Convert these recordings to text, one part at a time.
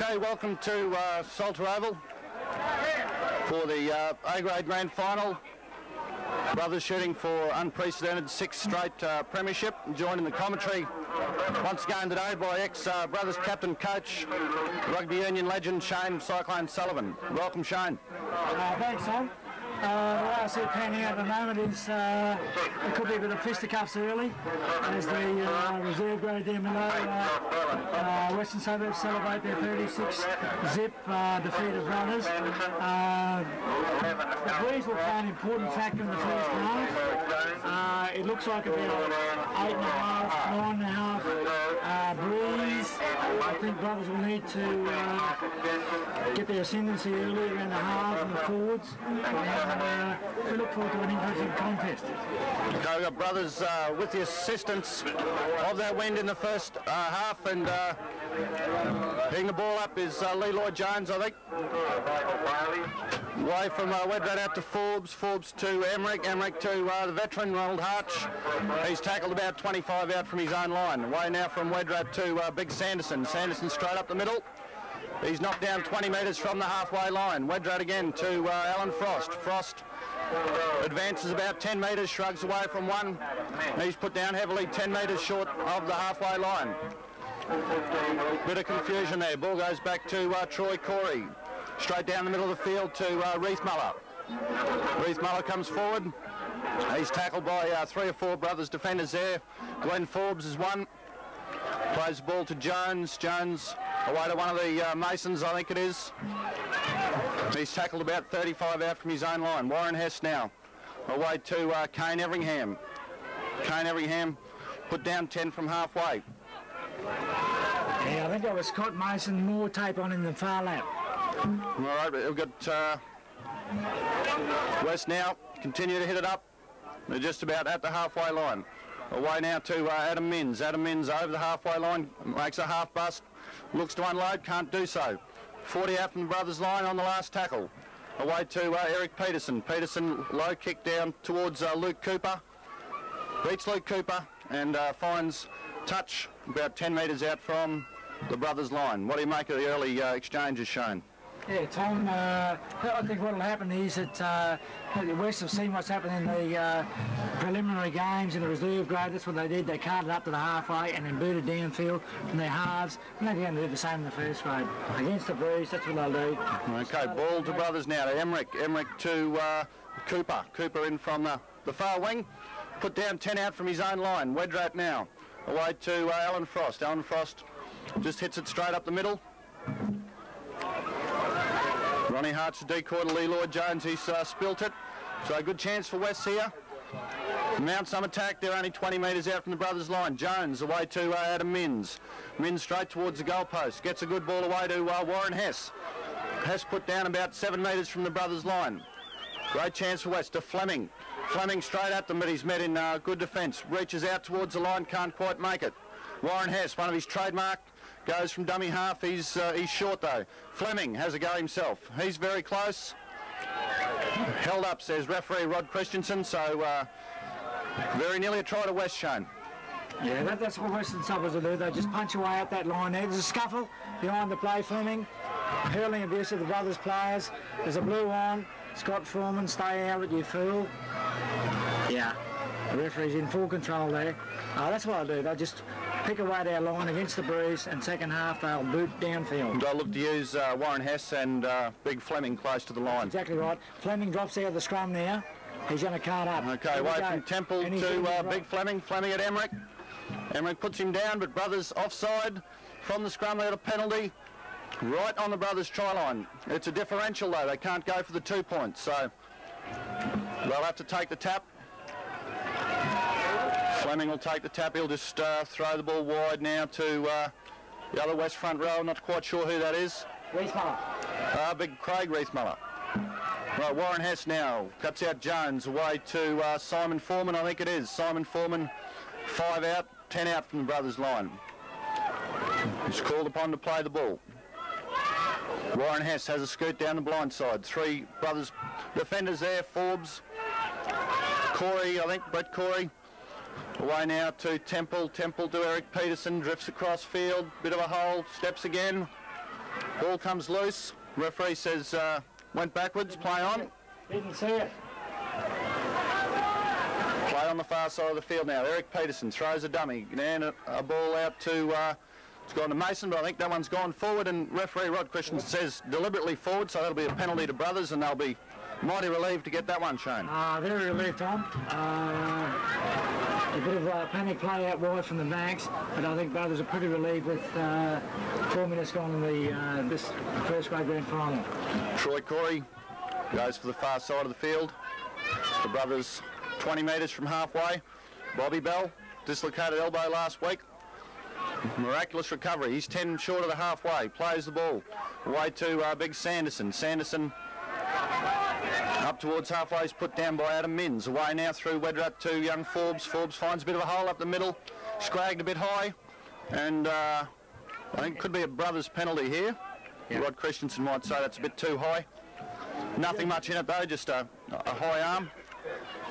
Okay, welcome to Salter Oval for the A-grade grand final. Brothers shooting for unprecedented sixth straight premiership. Joined in the commentary once again today by ex-Brothers captain coach, rugby union legend Shane Cyclone Sullivan. Welcome, Shane. Thanks, Tom. The way I see it panning out at the moment is there could be a bit of fisticuffs early as the reserve grade down below Western Suburbs celebrate their 36 zip defeat of Brothers. The breeze will play an important factor in the first half. It looks like about 8.5, 9.5 breeze. I think Brothers will need to get their ascendancy early around the halves and the forwards. We look forward to an interesting contest. Okay, we've got Brothers with the assistance of that wind in the first half, and hitting the ball up is Lee Lloyd-Jones, I think. Away from Wedrat out to Forbes, Forbes to Emmerich, Emmerich to the veteran Ronald Harch. He's tackled about 25 out from his own line. Away now from Wedrat to Big Sanderson. Sanderson straight up the middle. He's knocked down 20 metres from the halfway line. Wedrat again to Alan Frost. Frost advances about 10 metres, shrugs away from one. He's put down heavily 10 metres short of the halfway line. Bit of confusion there. Ball goes back to Troy Corey. Straight down the middle of the field to Reith Muller. Reith Muller comes forward. He's tackled by 3 or 4 Brothers defenders there. Glenn Forbes is one. Plays the ball to Jones. Jones away to one of the Masons, I think it is. He's tackled about 35 out from his own line. Warren Hess now away to Kane Everingham. Kane Everingham put down 10 from halfway. Yeah, I think that was Scott Mason, more tape on him than far lap. All right, we've got West now, continue to hit it up. They're just about at the halfway line. Away now to Adam Minns. Adam Minns over the halfway line, makes a half bust, looks to unload, can't do so. 40 out from the Brothers line on the last tackle. Away to Eric Peterson. Peterson low kick down towards Luke Cooper. Beats Luke Cooper and finds touch about 10 metres out from the Brothers line. What do you make of the early exchanges, Shane? Yeah, Tom, I think what will happen is that the West have seen what's happened in the preliminary games in the reserve grade. That's what they did. They carted up to the halfway and then booted downfield from their halves. And they're going to do the same in the first grade. Against the breeze, that's what they'll do. Okay, ball to Brothers now to Emmerich. Emmerich to Cooper. Cooper in from the far wing. Put down 10 out from his own line. Wedrat now. Away to Alan Frost. Alan Frost just hits it straight up the middle. Ronnie Hart's decoy to Lee Lloyd-Jones. He's spilt it. So a good chance for West here. Mount some attack. They're only 20 metres out from the Brothers line. Jones away to Adam Minns. Minns straight towards the goalpost. Gets a good ball away to Warren Hess. Hess put down about 7 metres from the Brothers line. Great chance for West to Fleming. Fleming straight at them, but he's met in good defence. Reaches out towards the line, can't quite make it. Warren Hess, one of his trademark, goes from dummy half. He's short though. Fleming has a go himself. He's very close. Held up, says referee Rod Christensen. So very nearly a try to West, Shane. Yeah, that's what Western Suburbs will do. They just punch away up that line there. There's a scuffle behind the play. Fleming hurling abuse of the Brothers players. There's a blue on. Scott Foreman, stay out at your fool. Yeah, the referee's in full control there. That's what I'll do. They'll just pick away their line against the breeze, and second half they'll boot downfield. They'll look to use Warren Hess and Big Fleming close to the line. Exactly right. Fleming drops out of the scrum now. He's going to cart up. Okay, away from Temple to Big Fleming. Fleming at Emmerich. Emmerich puts him down, but Brothers offside from the scrum. They got a penalty right on the Brothers try line. It's a differential though. They can't go for the 2 points, so they'll have to take the tap. Fleming will take the tap. He'll just throw the ball wide now to the other West front row. Not quite sure who that is. Reith Muller. Big Craig Reith Muller. Right, Warren Hess now cuts out Jones away to Simon Foreman, I think it is. Simon Foreman, 5 out, 10 out from the Brothers line. He's called upon to play the ball. Warren Hess has a scoot down the blind side. 3 Brothers defenders there. Forbes, Corey, I think, Brett Corey. Away now to Temple. Temple to Eric Peterson. Drifts across field. Bit of a hole. Steps again. Ball comes loose. Referee says went backwards, play on. Didn't see it. Play on the far side of the field now. Eric Peterson throws a dummy. And a ball out to, it's gone to Mason, but I think that one's gone forward, and referee Rod Christian says deliberately forward, so that'll be a penalty to Brothers, and they'll be mighty relieved to get that one shown. Very relieved, Tom. A bit of panic play out wide from the Banks, but I think Brothers are pretty relieved with 4 minutes gone in the this first grade grand final. Troy Corey goes for the far side of the field. The Brothers 20 metres from halfway. Bobby Bell, dislocated elbow last week. Miraculous recovery. He's 10 short of the halfway. Plays the ball away to Big Sanderson. Sanderson up towards halfway is put down by Adam Minns. Away now through Wedrat to young Forbes. Forbes finds a bit of a hole up the middle. Scragged a bit high. And I think it could be a Brothers penalty here. Yeah. Rod Christensen might say that's a bit too high. Nothing much in it though, just a high arm.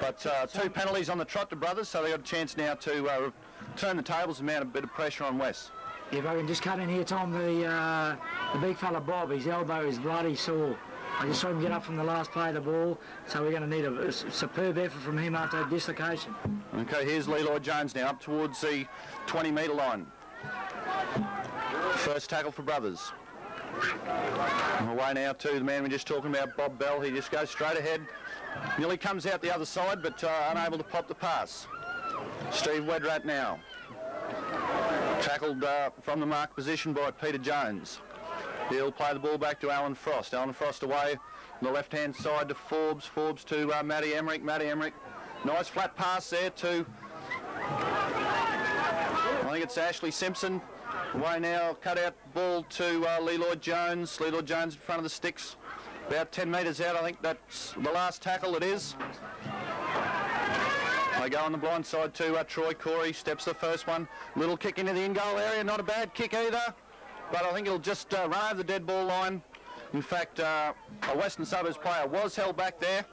But 2 penalties on the trot to Brothers, so they've got a chance now to turn the tables and mount a bit of pressure on West. If I can just cut in here, Tom, the big fella Bob, his elbow is bloody sore. I just saw him get up from the last play of the ball, so we're going to need a superb effort from him after a dislocation. Okay, here's Leroy Jones now up towards the 20-metre line. First tackle for Brothers. Away now to the man we're just talking about, Bob Bell. He just goes straight ahead. Nearly comes out the other side, but unable to pop the pass. Steve Wedrat now. Tackled from the mark position by Peter Jones. He'll play the ball back to Alan Frost. Alan Frost away on the left-hand side to Forbes. Forbes to Matty Emmerich. Matty Emmerich. Nice flat pass there to, I think it's Ashley Simpson. Away now, cut out ball to Leroy Jones. Leroy Jones in front of the sticks. About 10 metres out, I think that's the last tackle it is. They go on the blind side to Troy Corey. Steps the first one. Little kick into the in-goal area. Not a bad kick either. But I think it'll just run over the dead ball line. In fact, a Western Suburbs player was held back there.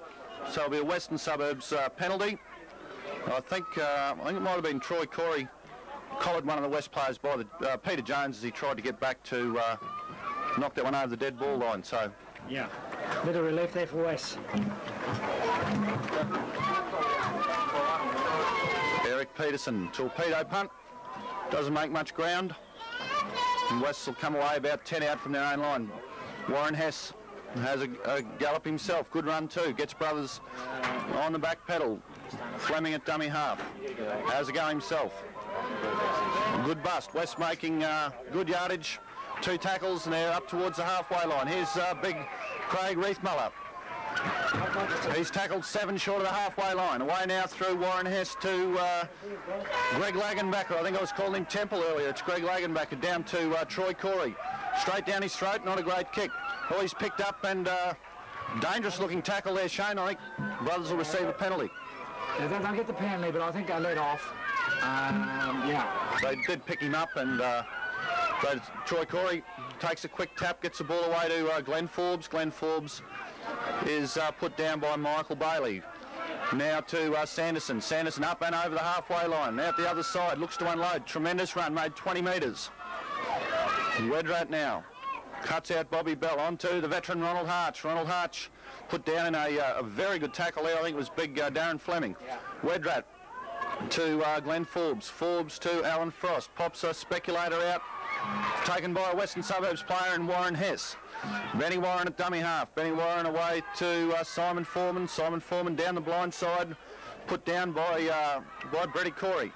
So it'll be a Western Suburbs penalty. I think it might have been Troy Corey collared one of the West players by the Peter Jones as he tried to get back to knock that one over the dead ball line. So yeah, bit of relief there for West. Eric Peterson, torpedo punt, doesn't make much ground, and West will come away about 10 out from their own line. Warren Hess has a gallop himself, good run too, gets Brothers on the back pedal. Fleming at dummy half, has a go himself. Good bust. West making good yardage. 2 tackles and they're up towards the halfway line. Here's big Craig Reithmuller. He's tackled 7 short of the halfway line. Away now through Warren Hess to Greg Lagenbacker. I think I was calling him Temple earlier. It's Greg Lagenbacker down to Troy Corey. Straight down his throat. Not a great kick. Oh, he's picked up and dangerous looking tackle there, Shane. I think Brothers will receive a penalty. Yeah, they'll get the penalty, but I think they let off. Yeah. They did pick him up, and Troy Corey takes a quick tap, gets the ball away to Glenn Forbes. Glenn Forbes is put down by Michael Bailey. Now to Sanderson. Sanderson up and over the halfway line. Out the other side, looks to unload. Tremendous run, made 20 metres. Wedrat now cuts out Bobby Bell onto the veteran Ronald Harch. Ronald Harch put down in a very good tackle there. I think it was big Darren Fleming. Wedrat to Glenn Forbes. Forbes to Alan Frost. Pops a speculator out. Taken by a Western Suburbs player in Warren Hess. Benny Warren at dummy half. Benny Warren away to Simon Foreman. Simon Foreman down the blind side. Put down by Brady Corey.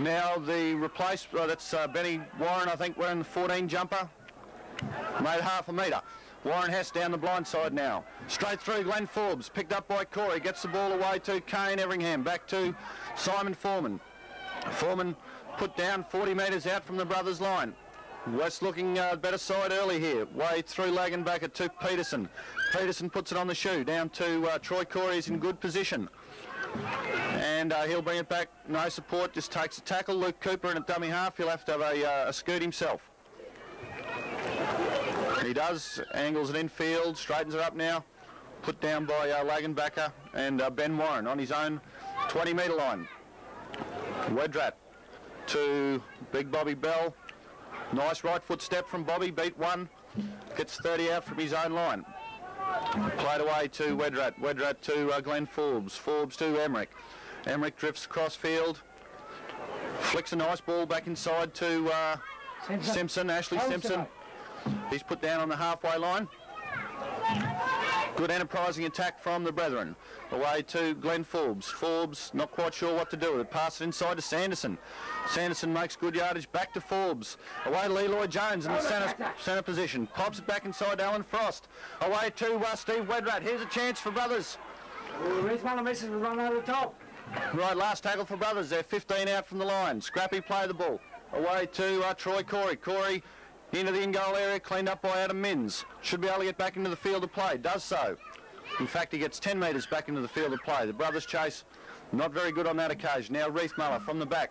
Now the replacement, that's Benny Warren, I think, wearing the 14 jumper. Made half a metre. Warren Hess down the blind side now. Straight through Glenn Forbes. Picked up by Corey. Gets the ball away to Kane Everingham. Back to Simon Foreman. Foreman put down 40 metres out from the Brothers line. West looking better side early here. Way through Lagenbacker to Peterson. Peterson puts it on the shoe. Down to Troy Corey. Is in good position. And he'll bring it back. No support. Just takes a tackle. Luke Cooper in a dummy half. He'll have to have a scoot himself. He does, angles it infield, straightens it up now, put down by Lagenbacker and Ben Warren on his own 20-metre line. Wedrat to big Bobby Bell. Nice right foot step from Bobby, beat 1, Gets 30 out from his own line. Played away to Wedrat. Wedrat to Glenn Forbes. Forbes to Emmerich. Emmerich drifts across field. Flicks a nice ball back inside to Simpson. Ashley Simpson. He's put down on the halfway line. Good enterprising attack from the brethren. Away to Glenn Forbes. Forbes not quite sure what to do with it. Pass it inside to Sanderson. Sanderson makes good yardage back to Forbes. Away to Leroy Jones in the centre position. Pops it back inside to Alan Frost. Away to Steve Wedrat. Here's a chance for Brothers. Reese Muller misses with one over the top. Right, last tackle for Brothers. They're 15 out from the line. Scrappy play the ball. Away to Troy Corey. Corey into the in-goal area, cleaned up by Adam Minns. Should be able to get back into the field of play. Does so. In fact, he gets 10 metres back into the field of play. The Brothers chase not very good on that occasion. Now Reith Muller from the back.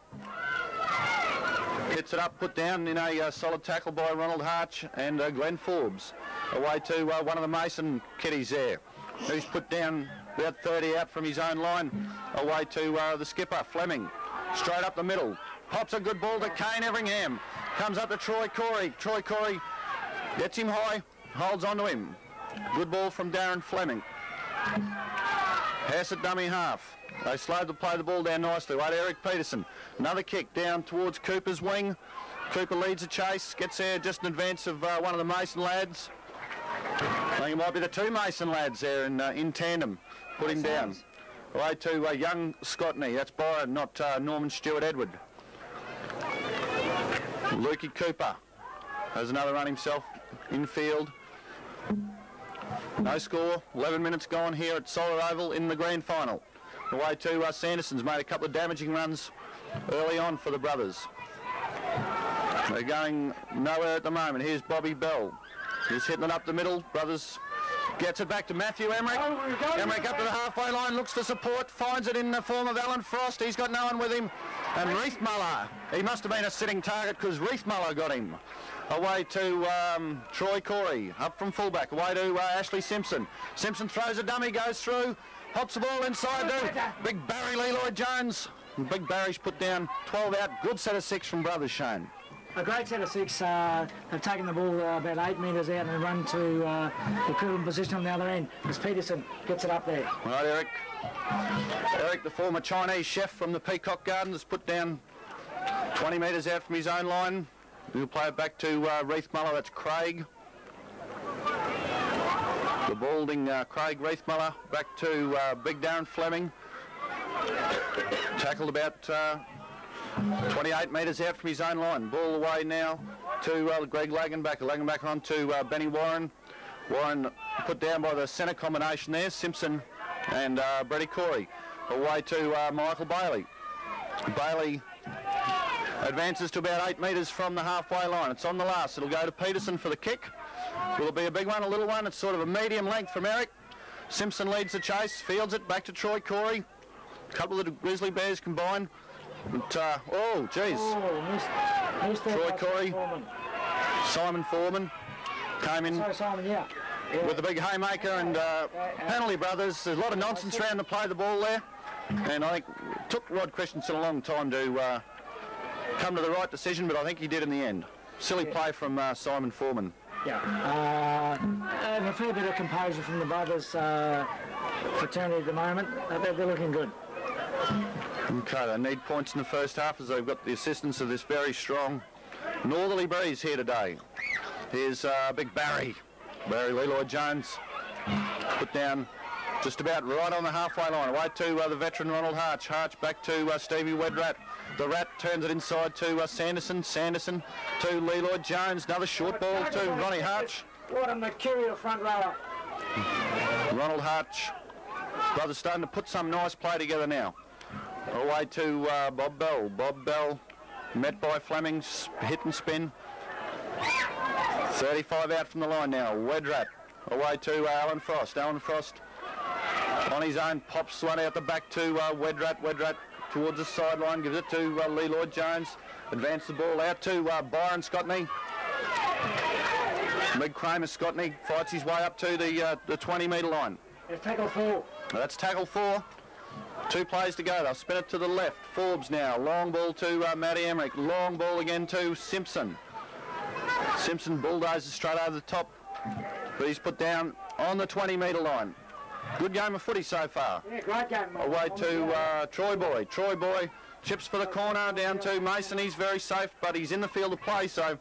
Gets it up, put down in a solid tackle by Ronald Harch and Glenn Forbes. Away to one of the Mason kiddies there. Who's put down about 30 out from his own line. Away to the skipper, Fleming. Straight up the middle. Pops a good ball to Kane Everingham. Comes up to Troy Corey. Troy Corey gets him high, holds on to him. Good ball from Darren Fleming. Pass at dummy half. They slowed to play the ball down nicely. Right, Eric Peterson. Another kick down towards Cooper's wing. Cooper leads the chase. Gets there just in advance of one of the Mason lads. I think it might be the two Mason lads there in tandem. Put him down. Away to young Scottney. That's Byron, not Norman Stewart Edward. Lukey Cooper has another run himself infield. No score, 11 minutes gone here at Solar Oval in the grand final. Away to Sanderson's made a couple of damaging runs early on for the Brothers. They're going nowhere at the moment. Here's Bobby Bell. He's hitting it up the middle. Brothers gets it back to Matthew Emmerich. Emmerich up to the halfway line, looks for support, finds it in the form of Alan Frost. He's got no one with him. And Reith Muller, he must have been a sitting target because Reith Muller got him. Away to Troy Corey, up from fullback, away to Ashley Simpson. Simpson throws a dummy, goes through, pops the ball inside to Big Barry Leroy Jones. And Big Barry's put down 12 out, good set of 6 from Brothers, Shane. A great set of 6. They've taken the ball about 8 metres out and run to the equivalent position on the other end as Peterson gets it up there. Right, Eric. Eric, the former Chinese chef from the Peacock Garden, has put down 20 metres out from his own line. We'll play it back to Reith Muller. That's Craig. The balding Craig Reith Muller back to Big Darren Fleming. Tackled about 28 metres out from his own line. Ball away now to Greg Lagenbacher. Lagenbacher on to Benny Warren. Warren put down by the centre combination there. Simpson and Brady Corey. Away to Michael Bailey. Bailey advances to about 8 metres from the halfway line. It's on the last. It'll go to Peterson for the kick. Will it be a big one, a little one? It's sort of a medium length from Eric. Simpson leads the chase, fields it back to Troy Corey. A couple of the Grizzly Bears combined. But, oh, geez. Oh, missed Troy Corey. Simon Foreman came in. Sorry, Simon, yeah. With the big haymaker and penalty, Brothers. There's a lot of nonsense around to play the ball there. And I think it took Rod Christensen a long time to come to the right decision, but I think he did in the end. Silly play from Simon Foreman. Yeah. And a fair bit of composure from the Brothers fraternity at the moment. They're looking good. Okay, they need points in the first half as they've got the assistance of this very strong northerly breeze here today. Here's Big Barry Leroy Jones, put down just about right on the halfway line. Away to the veteran Ronald Harch. Harch back to Stevie Wedrat. The Rat turns it inside to Sanderson. Sanderson to Leroy Jones. Another short ball to Ronnie Harch. What a mercurial front rower. Ronald Harch. Brothers starting to put some nice play together now. Away to Bob Bell. Bob Bell met by Fleming. Hit and spin. 35 out from the line now. Wedrat. Away to Alan Frost. Alan Frost on his own pops one out the back to Wedrat. Wedrat towards the sideline, gives it to Leroy Jones. Advance the ball out to Byron Scottney. Big Kramer Scottney fights his way up to the 20-metre line. It's tackle 4. That's tackle 4. 2 plays to go. They'll spin it to the left. Forbes now. Long ball to Matty Emmerich. Long ball again to Simpson. Simpson bulldozes straight over the top, but he's put down on the 20-metre line. Good game of footy so far. Yeah, great game. Away to Troy Boy. Troy Boy chips for the corner down to Mason. He's very safe, but he's in the field of play, so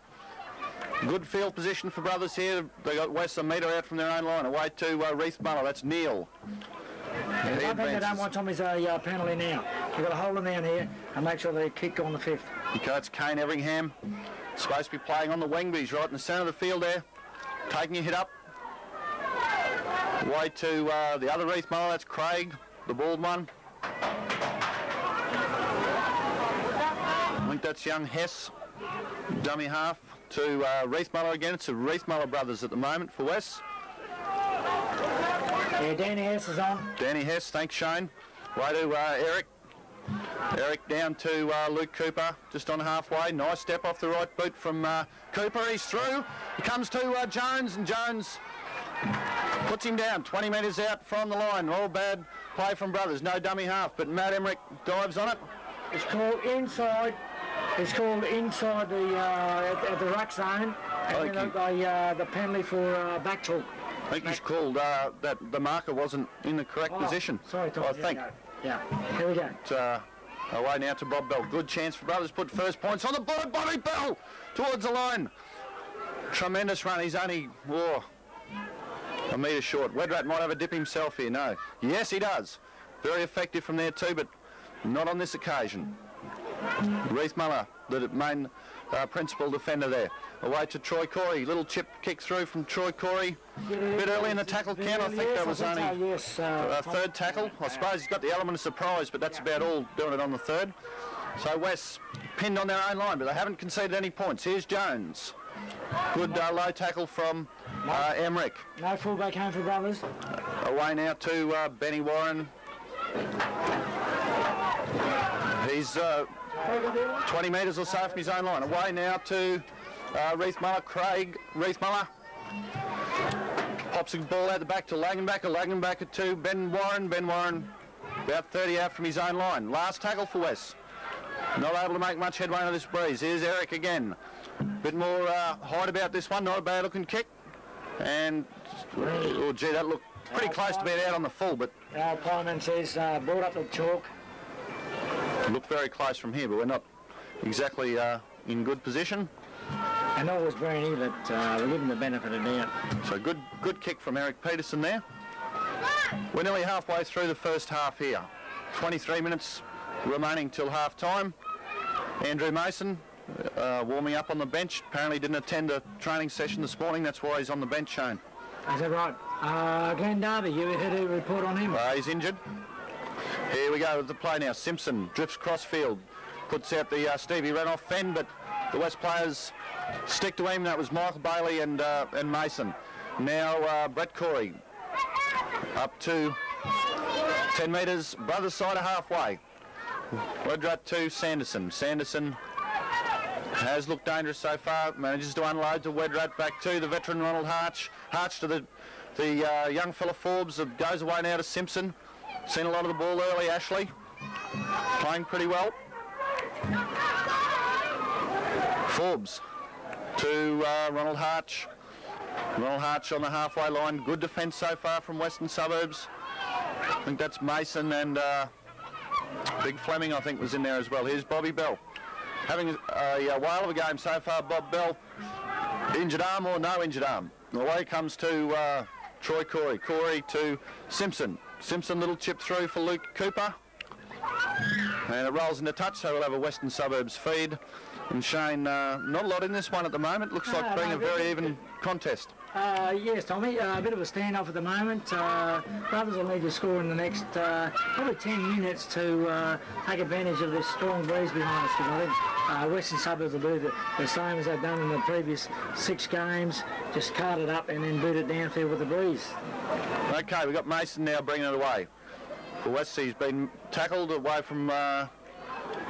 good field position for brothers here. They got West a metre out from their own line. Away to Reith Muller. That's Neil. I think they don't want Tommy's a penalty now. They've got to hold them down here and make sure they kick on the 5th. Okay, it's Kane Everingham. Supposed to be playing on the wing, but he's right in the centre of the field there. Taking a hit up. Away to the other Reith Muller. That's Craig, the bald one. I think that's young Hess, dummy half, to Reith Muller again. It's the Reith Muller brothers at the moment for West. Yeah, Danny Hess is on. Danny Hess, thanks Shane. Way to Eric. Eric down to Luke Cooper, just on halfway. Nice step off the right boot from Cooper. He's through. He comes to Jones, and Jones puts him down 20 metres out from the line. All bad play from brothers. No dummy half, but Matt Emmerich dives on it. It's called inside. It's called inside the at the ruck zone. And the penalty for back talk. I think he's called that the marker wasn't in the correct position. Sorry, Tom. I think. Yeah, here we go. Away now to Bob Bell. Good chance for brothers. Put first points on the board. Bobby Bell towards the line. Tremendous run. He's only a metre short. Wedrat might have a dip himself here. No. Yes, he does. Very effective from there too, but not on this occasion. Reith Muller, the main principal defender there. Away to Troy Corey. Little chip kick through from Troy Corey. A bit early in the tackle count. I think that was only a third tackle. I suppose he's got the element of surprise, but that's about all, doing it on the third. So West pinned on their own line, but they haven't conceded any points. Here's Jones. Good low tackle from Emmerich. No fullback home for brothers. Away now to Benny Warren. He's 20 metres or so from his own line. Away now to Reith Muller. Craig Reith Muller pops the ball out the back to Lagenbacker. Lagenbacker to Ben Warren. Ben Warren about 30 out from his own line. Last tackle for West. Not able to make much headway on this breeze. Here's Eric again. Bit more height about this one. Not a bad looking kick. And, oh gee, that looked pretty close to being out on the full, but... Our opponent says brought up the chalk. Looked very close from here, but we're not exactly in good position. And always Bernie, but we're giving the benefit of doubt. So good kick from Eric Peterson there. We're nearly halfway through the first half here. 23 minutes remaining till half time. Andrew Mason warming up on the bench. Apparently didn't attend a training session this morning. That's why he's on the bench, Shane. Is that right? Glenn Darby, you heard a report on him? He's injured. Here we go with the play now. Simpson drifts crossfield, puts out the Stevie Renoff fend, but the West players stick to him. That was Michael Bailey and Mason. Now Brett Corey up to 10 metres, brothers side of halfway. Wedrat to Sanderson. Sanderson has looked dangerous so far. Manages to unload to Wedrat, back to the veteran Ronald Harch. Harch to the young fella Forbes. Goes away now to Simpson. Seen a lot of the ball early, Ashley. Playing pretty well. Forbes to Ronald Harch. Ronald Harch on the halfway line. Good defence so far from Western Suburbs. I think that's Mason and Big Fleming, I think, was in there as well. Here's Bobby Bell. Having a whale of a game so far, Bob Bell. Injured arm or no injured arm. Away comes to Troy Corey. Corey to Simpson. Simpson, little chip through for Luke Cooper. And it rolls into touch, so we'll have a Western Suburbs feed. And Shane, not a lot in this one at the moment. Looks like being a very even contest. Yes, Tommy, a bit of a standoff at the moment. Brothers will need to score in the next probably 10 minutes to take advantage of this strong breeze behind us, because I think Western Suburbs will do the same as they've done in the previous 6 games, just cart it up and then boot it downfield with the breeze. Okay, we've got Mason now bringing it away. For West, he's been tackled away from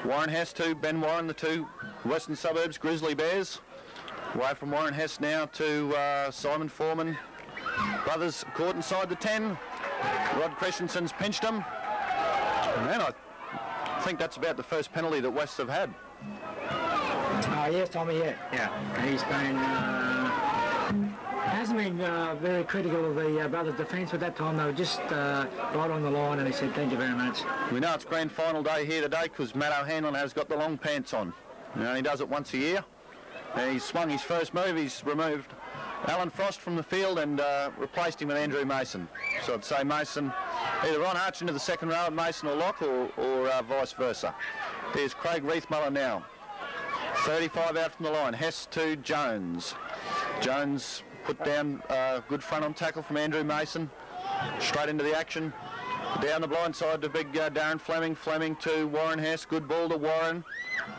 Warren Hess to Ben Warren, the two Western Suburbs Grizzly Bears. Away from Warren Hess now to Simon Foreman. Brothers caught inside the 10. Rod Christensen's pinched him. And I think that's about the first penalty that West have had. Yes, Tommy, yeah. He's been, hasn't been very critical of the brothers' defence, but that time they were just right on the line, and he said, thank you very much. We know it's grand final day here today because Matt O'Hanlon has got the long pants on. You know, he does it once a year. He's swung his first move. He's removed Alan Frost from the field and replaced him with Andrew Mason. So I'd say Mason, either Ron Arch into the second row at Mason or Locke, or vice versa. Here's Craig Reithmuller now. 35 out from the line. Hess to Jones. Jones put down a good front on tackle from Andrew Mason. Straight into the action. Down the blind side to big Darren Fleming. Fleming to Warren Hess. Good ball to Warren.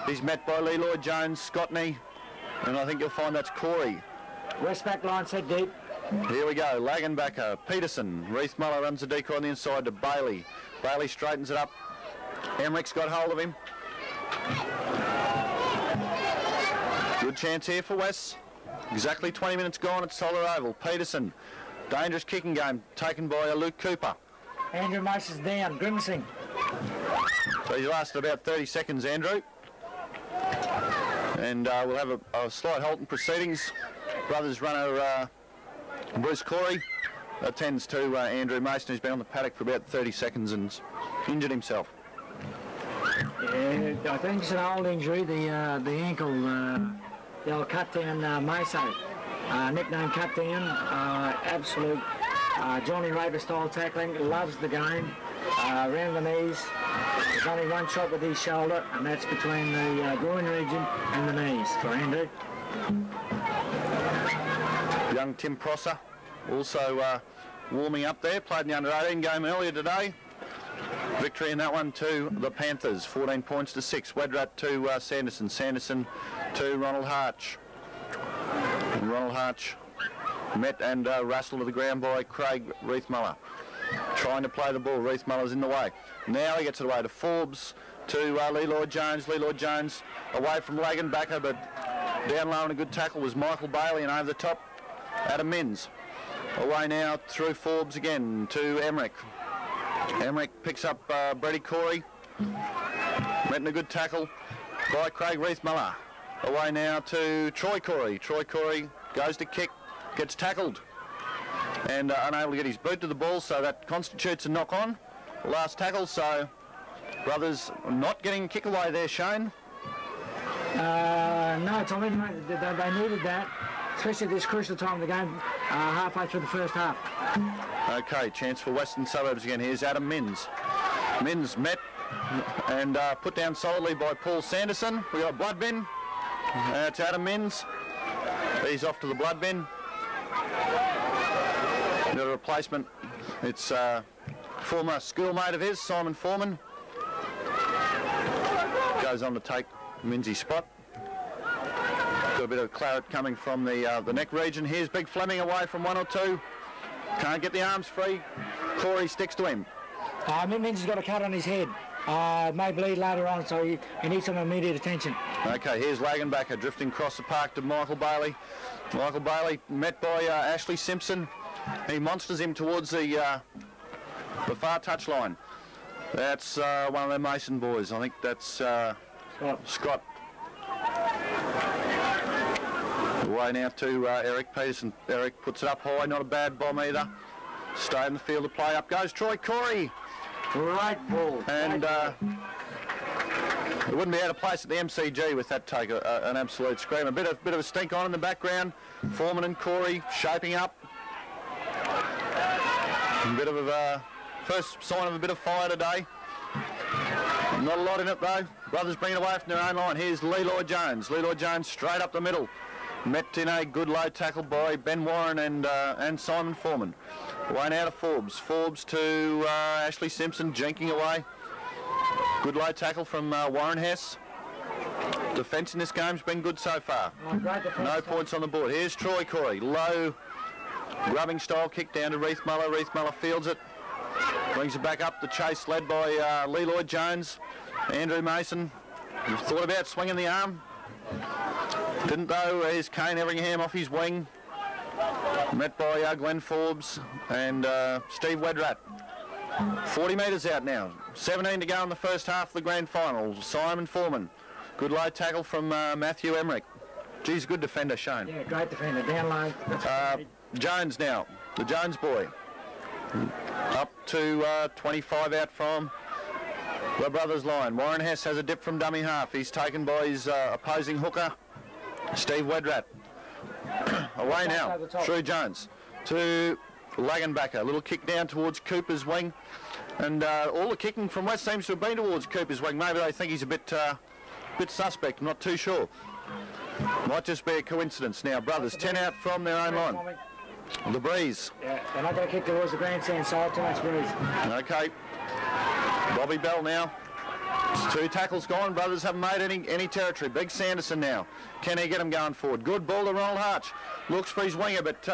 He's met by Leroy Jones, Scottney, and I think you'll find that's Corey. West back line set deep. Here we go. Lagenbacher, Peterson. Reithmuller runs the decoy on the inside to Bailey. Bailey straightens it up. Emmerich got hold of him. Good chance here for West. Exactly 20 minutes gone at Solar Oval. Peterson. Dangerous kicking game taken by Luke Cooper. Andrew Mason's down, grimacing. So he's lasted about 30 seconds, Andrew. And we'll have a slight halt in proceedings. Brothers runner Bruce Corey attends to Andrew Mason, who's been on the paddock for about 30 seconds and injured himself. Yeah, I think it's an old injury, the ankle, the old cut down Maso, nickname cut down, absolute Johnny Raver style tackling, loves the game, around the knees. There's only one shot with his shoulder, and that's between the groin region and the knees for Andrew. Young Tim Prosser also warming up there, played in the under-18 game earlier today. Victory in that one to the Panthers, 14 points to 6. Wedrat to Sanderson. Sanderson to Ronald Harch. And Ronald Harch met and wrestled to the ground by Craig Reithmuller. Trying to play the ball. Reithmuller's in the way. Now he gets it away to Forbes, to Leroy Jones. Leroy Jones away from Lagenbacher, but down low and a good tackle was Michael Bailey, and over the top, Adam Minns. Away now through Forbes again to Emmerich. Emmerich picks up Brady Corey. Met in a good tackle by Craig Reithmuller. Away now to Troy Corey. Troy Corey goes to kick, gets tackled, and unable to get his boot to the ball, so that constitutes a knock-on. Last tackle, so brothers not getting a kick away there, Shane. No, Tommy, they needed that, especially at this crucial time of the game, halfway through the first half. Okay, chance for Western Suburbs again. Here's Adam Minns. Minns met and put down solidly by Paul Sanderson. We got a blood bin. It's Adam Minns. He's off to the blood bin. Got a replacement. It's former schoolmate of his, Simon Foreman. Goes on to take Minns' spot. Got a bit of claret coming from the neck region. Here's Big Fleming away from 1 or 2. Can't get the arms free. Corey sticks to him. Minns has got a cut on his head. May bleed later on, so he needs some immediate attention. Okay, here's Lagenbacher drifting across the park to Michael Bailey. Michael Bailey met by Ashley Simpson. He monsters him towards the far touchline. That's one of the Mason boys. I think that's Scott. Away now to Eric Peterson. Eric puts it up high, not a bad bomb either. Stay in the field of play. Up goes Troy Corey. Great ball. And it wouldn't be out of place at the MCG with that take, an absolute scream. A bit of a stink on in the background. Foreman and Corey shaping up. A bit of a first sign of a bit of fire today. Not a lot in it though. Brothers bringing away from their own line. Here's Leroy Jones. Leroy Jones straight up the middle. Met in a good low tackle by Ben Warren and Simon Foreman. Away now to Forbes. Forbes to Ashley Simpson, jinking away. Good low tackle from Warren Hess. Defence in this game's been good so far. No points on the board. Here's Troy Corey. Low grubbing style kick down to Reithmuller. Reithmuller fields it. Brings it back up. The chase led by Leroy Jones. Andrew Mason. You've thought about swinging the arm. Didn't though. Here's Kane Everingham off his wing. Met by Glenn Forbes and Steve Wedrat. 40 metres out now. 17 to go in the first half of the grand final. Simon Foreman Good low tackle from Matthew Emmerich. Geez, good defender, Shane. Yeah, great defender. Down low. Jones now, the Jones boy. Up to 25 out from the brothers' line. Warren Hess has a dip from dummy half. He's taken by his opposing hooker, Steve Wedrat. Away now, through Jones to Lagenbacker. A little kick down towards Cooper's wing. And all the kicking from West seems to have been towards Cooper's wing. Maybe they think he's a bit suspect, I'm not too sure. Might just be a coincidence. Now, brothers, 10 out from their own line. The breeze. Yeah, they're not going to kick towards the grandstand side, too much breeze. Okay. Bobby Bell now. 2 tackles gone. Brothers haven't made any territory. Big Sanderson now. Can he get him going forward? Good ball to Ronald Harch. Looks for his winger, but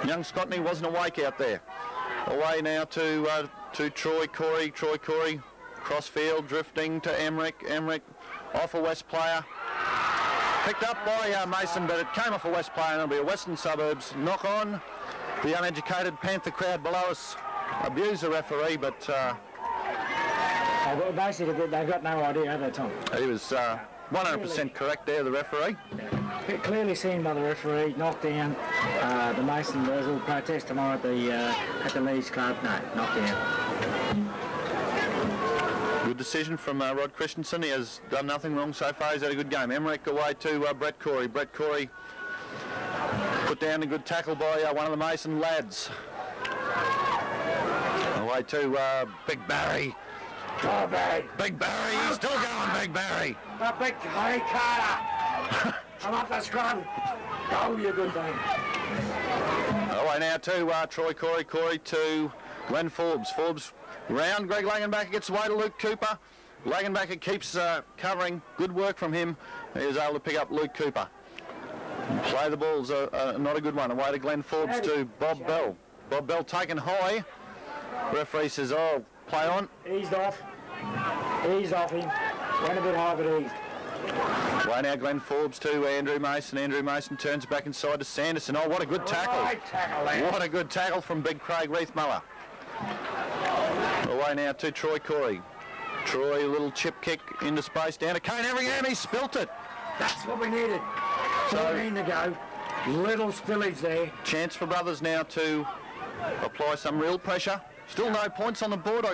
young Scotney wasn't awake out there. Away now to Troy Corey. Troy Corey. Crossfield drifting to Emmerich. Emmerich off a West player. Picked up by Mason, but it came off a West player, and it'll be a Western Suburbs knock on. The uneducated Panther crowd below us abuse the referee, but well, basically they've got no idea, have they, Tom? He was 100% correct there, the referee. Yeah. Clearly seen by the referee, knocked down. The Mason boys will protest tomorrow at the Leeds Club. No, knocked down. Good decision from Rod Christensen. He has done nothing wrong so far. He's had a good game. Emmerich away to Brett Corey. Brett Corey put down a good tackle by one of the Mason lads. Away to Big Barry. Oh, Barry. Big Barry. He's still going, Big Barry. Big Barry Carter. I'm up the scrum. Oh, you good thing. Away now to Troy Corey. Corey to Glenn Forbes. Forbes round. Greg Lagenbacker gets away to Luke Cooper. Lagenbacker keeps covering. Good work from him. He was able to pick up Luke Cooper. Play the ball's not a good one. Away to Glenn Forbes to Bob Bell. Bob Bell taken high. Referee says, oh, play on. Eased off. Eased off him. Went a bit high, but eased. Away now Glenn Forbes to Andrew Mason. Andrew Mason turns back inside to Sanderson. Oh, what a good tackle. Right tackle there. What a good tackle from Big Craig Reithmuller. Away now to Troy Corey. Troy, a little chip kick into space down to Kane Everingham. He spilt it. That's what we needed. 14 to go. Little spillage there. Chance for brothers now to apply some real pressure. Still no points on the board.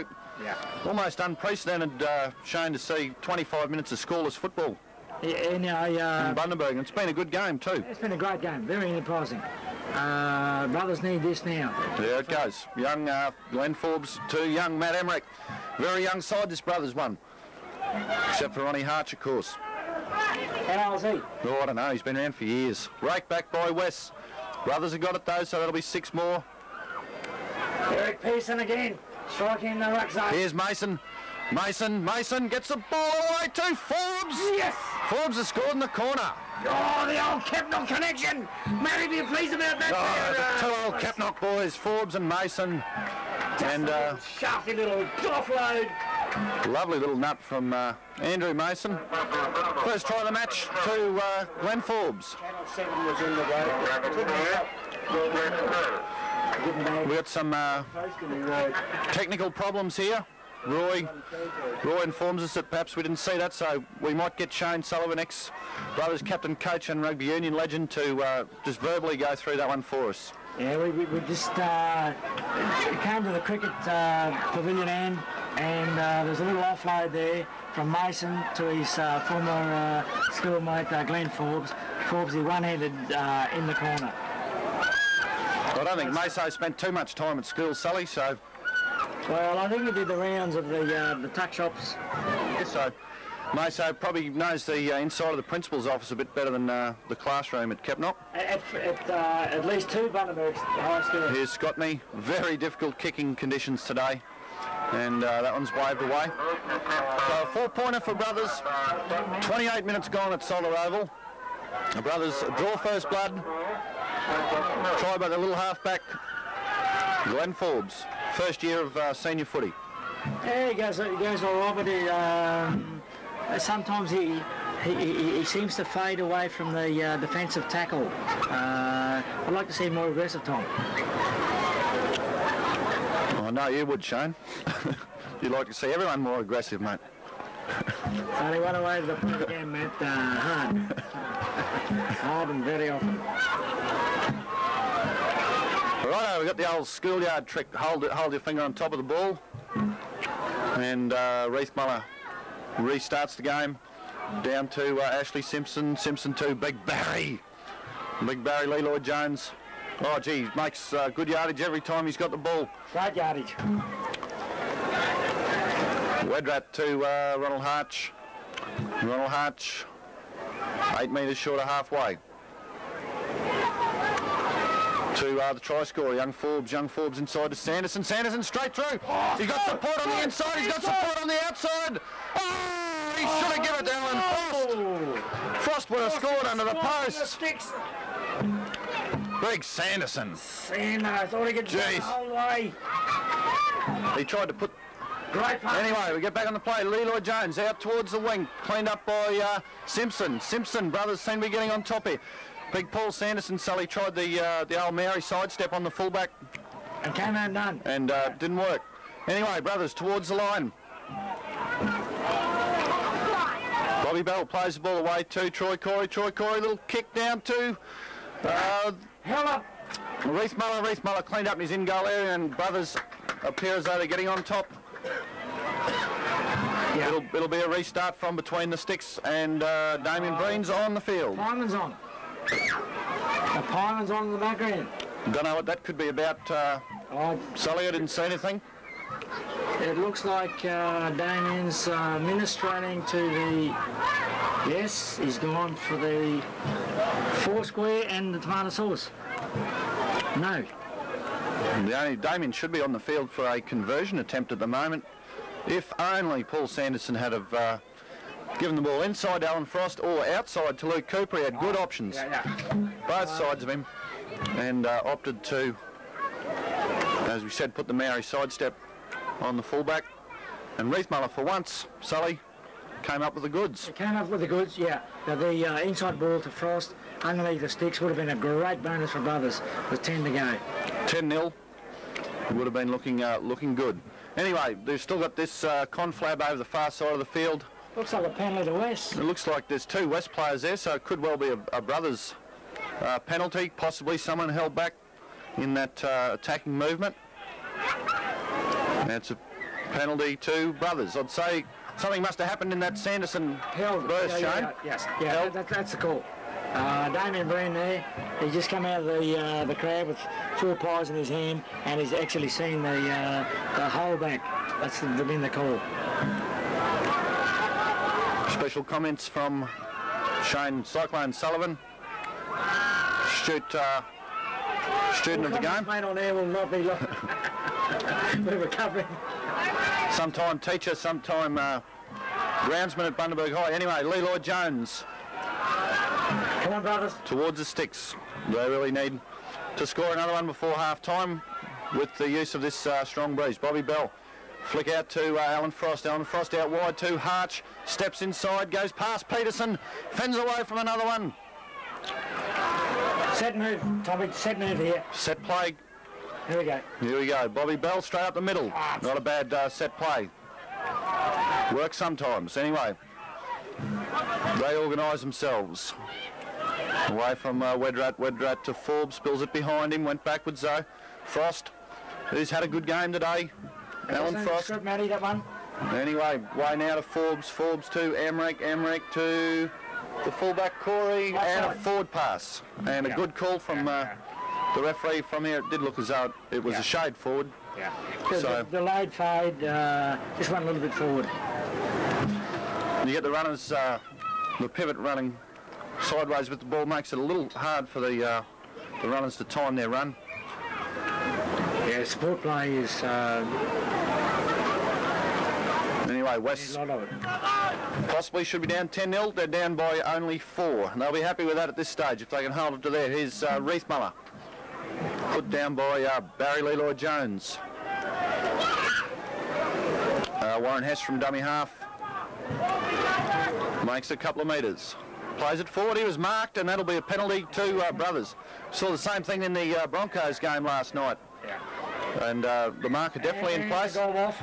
Yeah. Almost unprecedented, Shane, to see 25 minutes of scoreless football in Bundaberg. And it's been a good game too. It's been a great game. Very enterprising. Brothers need this now. There it goes. Young Glenn Forbes to young Matt Emmerich. Very young side this brothers won. Except for Ronnie Harch, of course. How old is he? Oh, I don't know. He's been around for years. Rake back by West. Brothers have got it though, so that'll be 6 more. Eric Pearson again. Striking in the ruck zone. Here's Mason. Mason gets the ball away to Forbes. Yes! Forbes has scored in the corner. Oh, the old Kepnock connection. Mary, be pleased about that. Oh, the 2 old Kepnock boys, Forbes and Mason. And shafty little offload. Lovely little nut from Andrew Mason. First try of the match to Glenn Forbes. Channel 7 was in the way. We got some technical problems here. Roy informs us that perhaps we didn't see that, so we might get Shane Sullivan, ex-Brothers captain, coach and rugby union legend, to just verbally go through that one for us. Yeah, we just came to the cricket pavilion end, and there's a little offload there from Mason to his former schoolmate Glenn Forbes. Forbes, he one-handed in the corner. I don't think Maso spent too much time at school, Sully, so... Well, I think he did the rounds of the tuck shops. So Maso probably knows the inside of the principal's office a bit better than the classroom at Kepnock. At least 2 Bundaberg high schools. Here's Scotney. Very difficult kicking conditions today. And that one's waved away. So a 4-pointer for Brothers. 28 minutes gone at Solar Oval. The Brothers draw first blood. Try by the little halfback, Glenn Forbes. First year of senior footy. Yeah, he goes all right, but sometimes he seems to fade away from the defensive tackle. I'd like to see more aggressive, Tom. I know you would, Shane. You'd like to see everyone more aggressive, mate. So he went away to the point again, Matt. Hard. Hard and very often. Righto, we've got the old schoolyard trick. Hold your finger on top of the ball. And Reith Muller restarts the game. Down to Ashley Simpson. Simpson to Big Barry. Big Barry, Lee Lloyd Jones. Oh, gee, makes good yardage every time he's got the ball. Great yardage. Wedrat to Ronald Harch. Ronald Harch, 8 metres short of halfway. To the try scorer, Young Forbes inside to Sanderson. Sanderson straight through. He's got support on the inside. He's got support on the outside. Oh, he should have given it to Alan Frost. Frost would have scored under the post. Big Sanderson. I thought he could go the whole way. He tried to put... Great pass. Anyway, we get back on the play. Lee Lloyd Jones out towards the wing. Cleaned up by Simpson. Simpson brothers seem to be getting on top here. Big Paul Sanderson, Sully tried the old Maori sidestep on the fullback. And came undone. And didn't work. Anyway, brothers towards the line. Bobby Bell plays the ball away to Troy Corey. Troy Corey, little kick down to... Held up. Reith Muller. Reith Muller cleaned up in his in-goal area, and brothers appear as though they're getting on top. Yeah. It'll be a restart from between the sticks, and Damien Breen's on the field. Pyman's on. The Pyman's on in the background. Don't know what that could be about. Sully, I didn't see anything. It looks like Damien's ministrating to the... Yes, he's gone for the 4 square and the tomato sauce. No. Damien should be on the field for a conversion attempt at the moment. If only Paul Sanderson had have given the ball inside Alan Frost or outside to Luke Cooper. He had good options, both sides of him, and opted to, as we said, put the Maori sidestep on the fullback. And Reith Muller, for once, Sully, came up with the goods. He came up with the goods, yeah. Now the inside ball to Frost underneath the sticks would have been a great bonus for brothers with 10 to go. 10-0 would have been looking good. Anyway, they've still got this conflab over the far side of the field. Looks like a penalty to West. It looks like there's 2 West players there, so it could well be a brothers penalty. Possibly someone held back in that attacking movement. That's a penalty to brothers. I'd say something must have happened in that Sanderson burst, Shane. Yes, that's the call. Damien Breen there, he just come out of the crowd with 4 pies in his hand, and he's actually seen the hole back. That's been the call. Special comments from Shane Cyclone Sullivan, student of the game. Mate on air will not be long. We're recovering. Sometime teacher, sometime groundsman at Bundaberg High. Anyway, Lee Lloyd Jones. Come on, brothers. Towards the sticks. They really need to score another one before half-time with the use of this strong breeze. Bobby Bell. Flick out to Alan Frost. Alan Frost out wide to Harch. Steps inside, goes past Peterson. Fends away from another one. Set move, Tommy. Set move here. Set play. Here we go. Here we go. Bobby Bell straight up the middle. Not a bad set play. Works sometimes. Anyway, they organise themselves. Away from Wedrat. Wedrat to Forbes. Spills it behind him. Went backwards though. Frost, who's had a good game today. Alan Frost. Script, Matty, that one. Anyway, way now to Forbes. Forbes to Emmerich. Emmerich to the fullback Corey. And a forward pass. And a good call from the referee from here. It did look as though it was a shade forward. Yeah. So the delayed fade just went a little bit forward. You get the runners, the pivot running sideways with the ball makes it a little hard for the runners to time their run. Yeah, support play is... Anyway, West possibly should be down 10-0. They're down by only 4. And they'll be happy with that at this stage if they can hold it to there. Here's Reith Muller. Put down by Barry Lee Lloyd Jones. Warren Hess from dummy half. Makes a couple of metres. Plays it forward. He was marked, and that'll be a penalty to brothers. Saw the same thing in the Broncos game last night. Yeah. And the marker definitely in place. Goal off.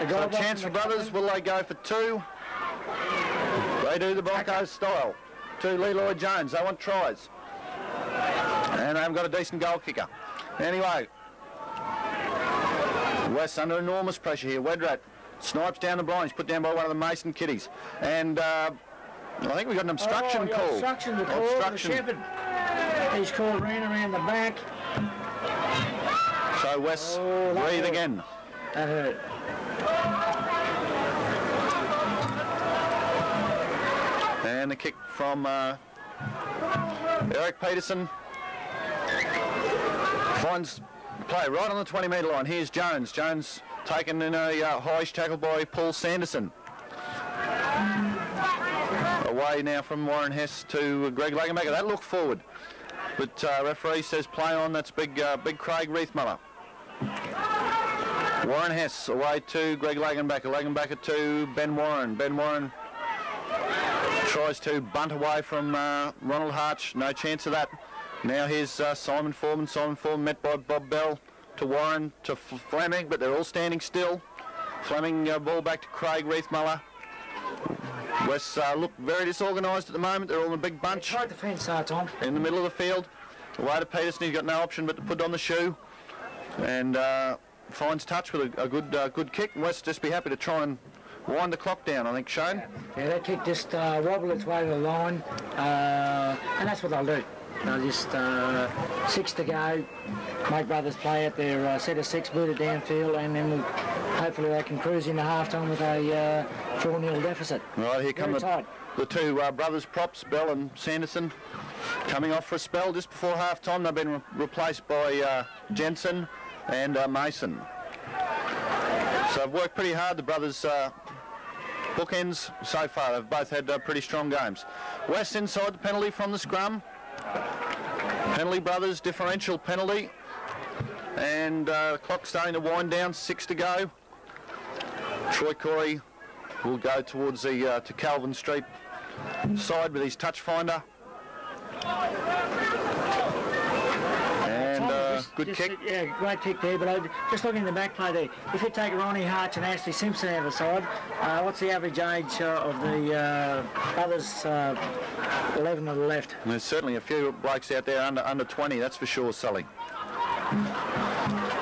So a chance for brothers. Will they go for 2? They do the Broncos style to Leroy Jones. They want tries. And they've got a decent goal kicker. Anyway, West under enormous pressure here. Wedrat snipes down the blind. He's put down by one of the Mason kiddies. And I think we've got an obstruction call. Obstruction to call. Obstruction. The Shepherd. He's called around the back. So West breathe again. That hurt. And the kick from Eric Peterson. Finds play right on the 20-metre line. Here's Jones. Jones taken in a high tackle by Paul Sanderson. Away now from Warren Hess to Greg Lagenbacker. That look forward. But referee says play on. That's big Craig Reithmuller. Warren Hess away to Greg Lagenbacker. Lagenbacker to Ben Warren. Ben Warren tries to bunt away from Ronald Harch. No chance of that. Now here's Simon Foreman. Simon Foreman met by Bob Bell to Warren to Fleming, but they're all standing still. Fleming ball back to Craig Reithmuller. West look very disorganised at the moment. They're all in a big bunch. Tried the fence, Tom. In the middle of the field. Away to Peterson. He's got no option but to put on the shoe. And finds touch with a good kick. West just be happy to try and wind the clock down, I think, Shane. Yeah, that kick just wobbled its way to the line. And that's what they'll do. They'll just 6 to go, make brothers play at their set of 6, boot it downfield, and then hopefully they can cruise into half-time with a 4-0 deficit. Right, here come the two brothers props, Bell and Sanderson, coming off for a spell just before half-time. They've been replaced by Jensen and Mason. So they've worked pretty hard, the brothers bookends so far. They've both had pretty strong games. West inside the penalty from the scrum. Penalty, brothers, differential penalty. And the clock's starting to wind down, 6 to go. Troy Corey will go towards the to Calvin Street side with his touch finder. And good kick. Yeah, great kick there, but just looking at the back play there, if you take Ronnie Harch and Ashley Simpson out of the side, what's the average age of the others 11 to the left? And there's certainly a few blokes out there under 20, that's for sure, Sully.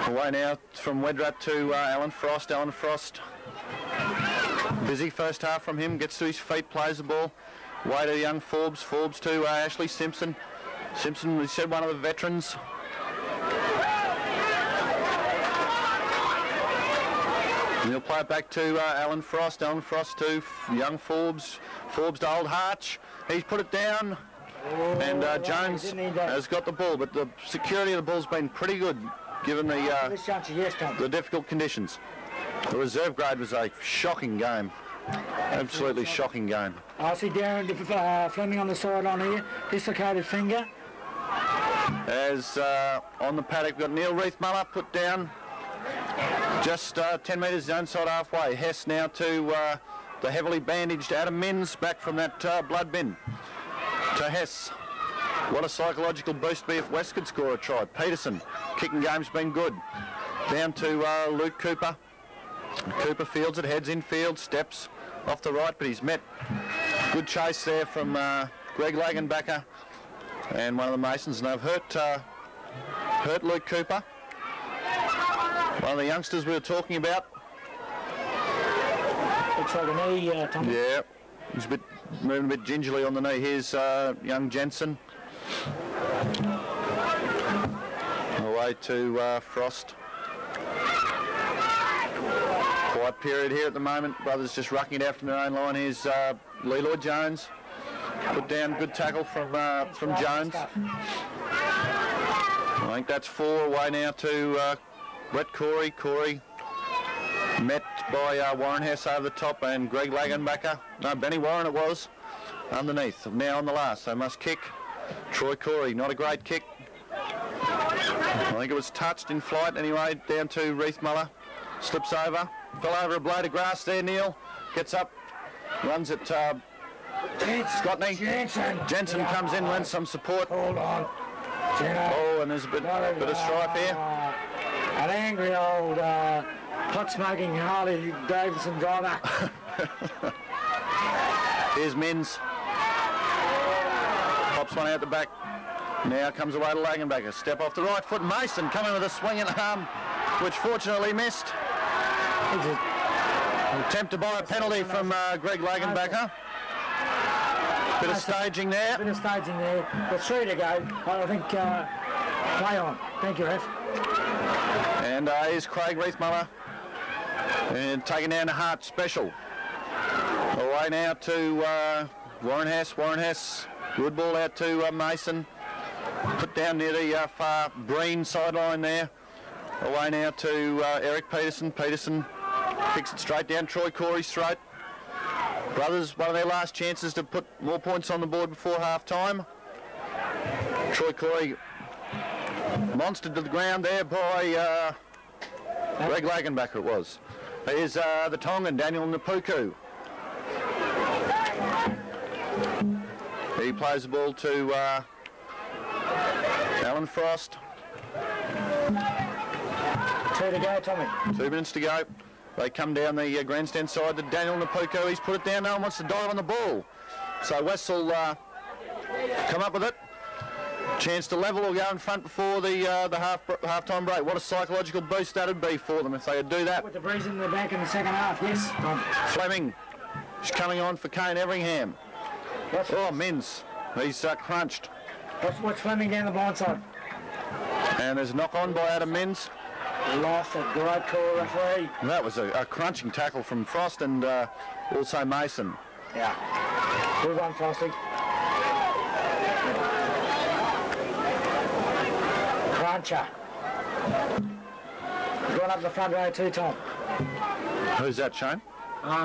Away now from Wedrat to Alan Frost. Alan Frost, busy first half from him, gets to his feet, plays the ball. Away to young Forbes. Forbes to Ashley Simpson. Simpson, we said, one of the veterans. And he'll play it back to Alan Frost. Alan Frost to young Forbes. Forbes to old Harch. He's put it down. And Jones has got the ball, but the security of the ball's been pretty good given the difficult conditions. The reserve grade was a shocking game. Absolutely shocking game. I see Darren Fleming on the sideline here, dislocated finger. As on the paddock, we've got Neil Reithmuller put down just 10 metres inside halfway. Hess now to the heavily bandaged Adam Minns back from that blood bin. To Hess. What a psychological boost be if West could score a try. Peterson, kicking game's been good. Down to Luke Cooper. Cooper fields it, heads in field, steps off the right, but he's met good chase there from Greg Lagenbacker and one of the Masons, and they've hurt Luke Cooper, one of the youngsters we were talking about. Looks like a knee, Tom. Yeah, he's moving a bit gingerly on the knee. Here's young Jensen. Away to Frost. Quiet period here at the moment. Brothers just rucking it out from their own line. Here's Leroy Jones. Put down, good tackle from Jones. I think that's 4 away now to Brett Corey. Corey met by Warren Hess over the top and Greg Lagenbacker. No, Benny Warren it was. Underneath. Now on the last. They must kick. Troy Corey, not a great kick. I think it was touched in flight anyway. Down to Reithmuller. Slips over. Fell over a blade of grass there, Neil. Gets up. Runs it. Scotney. Jensen comes in, lends some support. Hold on. Oh, and there's a bit of strife here. An angry old pot-smoking Harley Davidson driver. Here's Mins. Pops one out the back. Now comes away to Lagenbacher. Step off the right foot. Mason coming with a swing and arm, which fortunately missed. Attempt to buy a penalty from Greg Lagenbacher. Bit of staging there. Bit of staging there. But 3 to go. I think play on. Thank you, ref. And here's Craig Reithmuller. And taking down the Hart Special. Away now to Warren Hess. Warren Hess. Good ball out to Mason. Put down near the far Breen sideline there. Away now to Eric Peterson. Peterson kicks it straight down Troy Corey's throat. Brothers, one of their last chances to put more points on the board before half-time. Troy Corey monstered to the ground there by Greg Lagenbacher it was. Here's the Tongan, Daniel Napuku. He plays the ball to Alan Frost. 2 to go, Tommy. 2 minutes to go. They come down the grandstand side to Daniel Napuku. He's put it down. No one wants to dive on the ball. So West will come up with it. Chance to level or go in front before the half-time break. What a psychological boost that would be for them if they could do that. With the breeze in the back in the second half, yes. Fleming is coming on for Kane Everingham. Oh, Mins. He's crunched. Watch Fleming down the blind side. And there's a knock-on by Adam Mins. Lost a great call, referee. That was a crunching tackle from Frost and also Mason. Yeah. Good one, Frosty. Cruncher. Gone up the front row too, Tom. Who's that, Shane?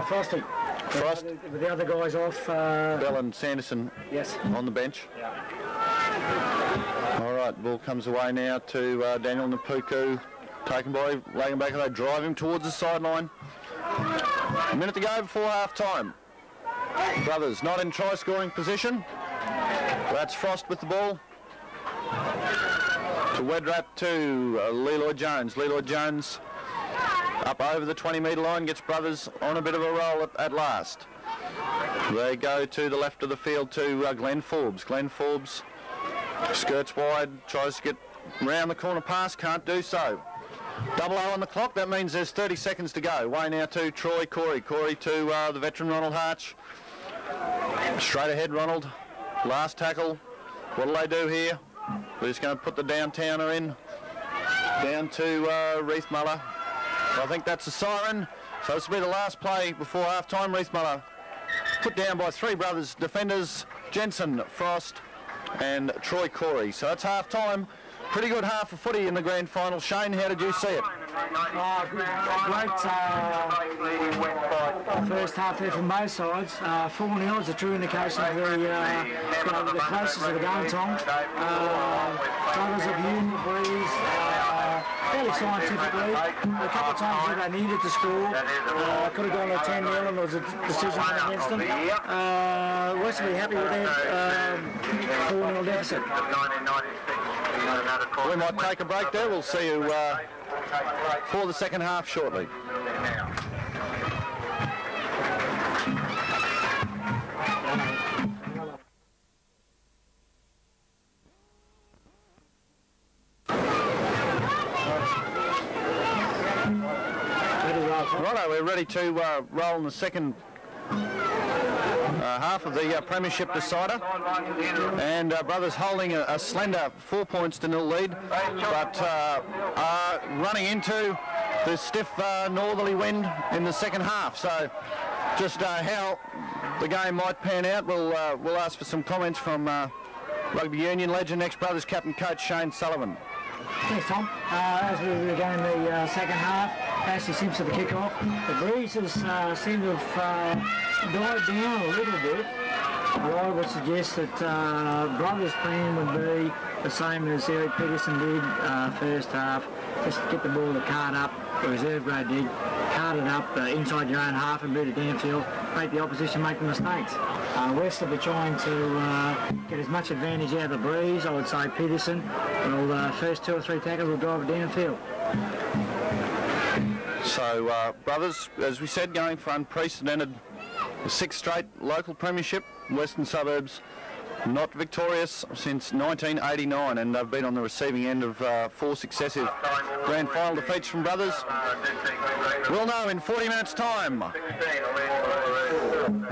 Frosty. Frost. With the other guys off. Bell and Sanderson. Yes. On the bench. Yeah. All right, ball comes away now to Daniel Napuku. Taken by Lagenbacher. They drive him towards the sideline. A minute to go before half-time. Brothers not in try-scoring position. That's Frost with the ball. To Wedrat to Leroy Jones. Leroy Jones up over the 20-metre line. Gets Brothers on a bit of a roll at last. They go to the left of the field to Glenn Forbes. Glenn Forbes skirts wide. Tries to get round the corner pass. Can't do so. Double O on the clock, that means there's 30 seconds to go. Way now to Troy Corey. Corey to the veteran Ronald Harch. Straight ahead Ronald. Last tackle. What do they do here? They're just going to put the downtowner in. Down to Reithmuller. I think that's a siren. So this will be the last play before half-time. Reithmuller put down by 3 brothers defenders. Jensen, Frost and Troy Corey. So that's half-time. Pretty good half of footy in the grand final. Shane, how did you see it? Great first half there from both sides. 4-0 is a true indication of the closest of the game, Tom. Brothers have used the breeze fairly scientifically. A couple of times that they needed to score. Could have gone to 10-0 and there was a decision against them. West will be happy with their 4-0 deficit. We might take a break there. We'll see you for the second half shortly. Righto, we're ready to roll in the second half of the Premiership decider, and Brothers holding a slender 4 points to 0 lead, but are running into the stiff northerly wind in the second half. So just how the game might pan out, we'll ask for some comments from Rugby Union legend, ex-Brothers captain coach Shane Sullivan. Thanks, Tom. As we begin the second half, Ashley Simpson the kick-off. The breezes seem to have died down a little bit. I would suggest that Brothers' plan would be the same as Eric Peterson did first half. Just get the ball to card up, the reserve grade did, card it up inside your own half and beat it downfield, make the opposition make the mistakes. West will be trying to get as much advantage out of the breeze. I would say Peterson will first 2 or 3 tackles will drive it downfield. So Brothers, as we said, going for unprecedented 6th straight local premiership. Western Suburbs not victorious since 1989, and they've been on the receiving end of 4 successive grand final defeats from brothers. We'll know in 40 minutes' time.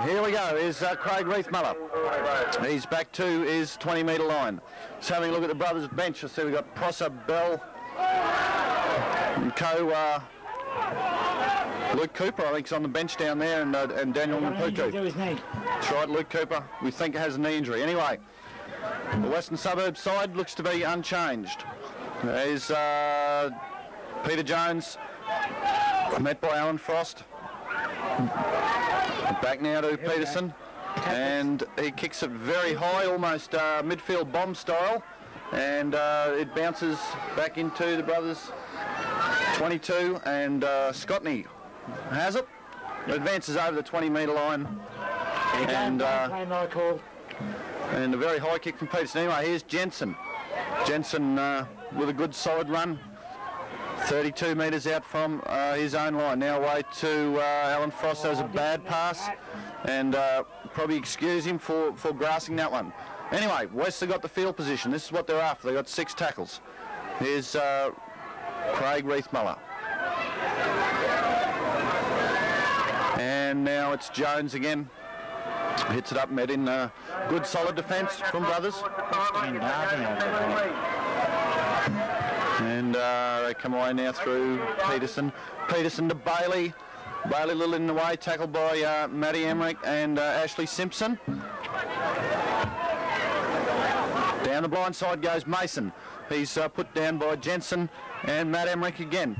Here we go, is Craig Reithmuller. He's back to his 20-metre line. Just having a look at the brothers' bench. I see we've got Prosser, Bell, and Luke Cooper, I think, is on the bench down there, and Daniel Mapuku. That's right, Luke Cooper, we think has a knee injury. Anyway, the Western Suburbs side looks to be unchanged. There's Peter Jones, met by Alan Frost. Back now to Peterson, and he kicks it very high, almost midfield bomb style, and it bounces back into the brothers' 22, and Scotney has it. It advances over the 20-metre line, and a very high kick from Peterson. Anyway, here's Jensen. Jensen with a good solid run, 32 metres out from his own line. Now away to Alan Frost. That was a bad pass, and probably excuse him for grassing that one. Anyway, West have got the field position. This is what they're after. They've got 6 tackles. Here's Craig Reithmuller. And now it's Jones again. Hits it up, met in good solid defence from brothers. And they come away now through Peterson. Peterson to Bailey. Bailey a little in the way, tackled by Matty Emmerich and Ashley Simpson. Down the blind side goes Mason. He's put down by Jensen and Matt Emmerich again.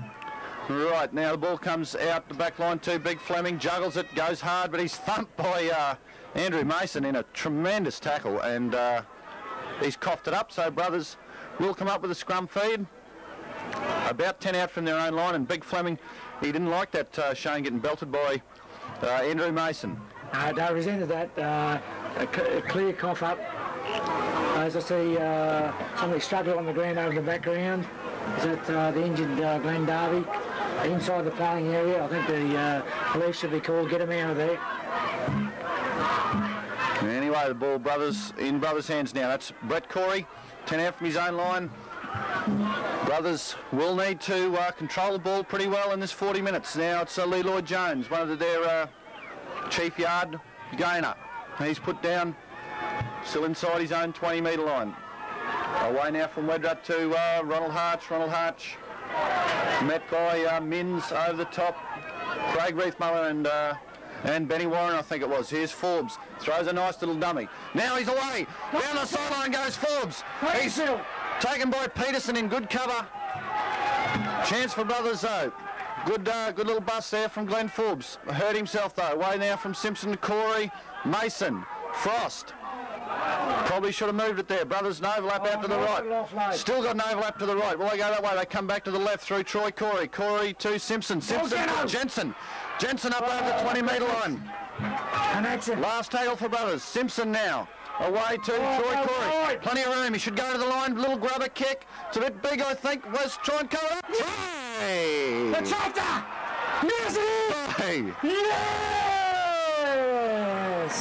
Right, now the ball comes out the back line to Big Fleming, juggles it, goes hard, but he's thumped by Andrew Mason in a tremendous tackle, and he's coughed it up, so brothers will come up with a scrum feed. About 10 out from their own line, and Big Fleming, he didn't like that Shane getting belted by Andrew Mason. They resented that, a clear cough up. As I see somebody struggle on the ground over the background. Is that the injured Glenn Darby inside the playing area? I think the police should be called, get him out of there. Anyway, the ball in brothers' hands now. That's Brett Corey, 10 out from his own line. Brothers will need to control the ball pretty well in this 40 minutes. Now it's Lee Lloyd Jones, one of their chief yard gainer. He's put down, still inside his own 20-metre line. Away now from Wedrat to Ronald Harch. Ronald Harch met by Mins over the top. Craig Reithmuller and Benny Warren, I think it was. Here's Forbes. Throws a nice little dummy. Now he's away. Down the sideline goes Forbes. He's taken by Peterson in good cover. Chance for brothers though. Good little bust there from Glenn Forbes. Hurt himself though. Away now from Simpson to Corey. Mason. Frost. Probably should have moved it there. Brothers, an overlap out to the right. Still got an overlap to the right. Will they go that way? They come back to the left through Troy Corey. Corey to Simpson. Simpson to Jensen. Jensen up over the 20-metre line. Last tackle for brothers. Simpson now. Away to Troy Corey. Plenty of room. He should go to the line. Little grubber kick. It's a bit big, I think. Let's try and cover it up. Hey! The tractor! Yes, it is! Hey! Yes!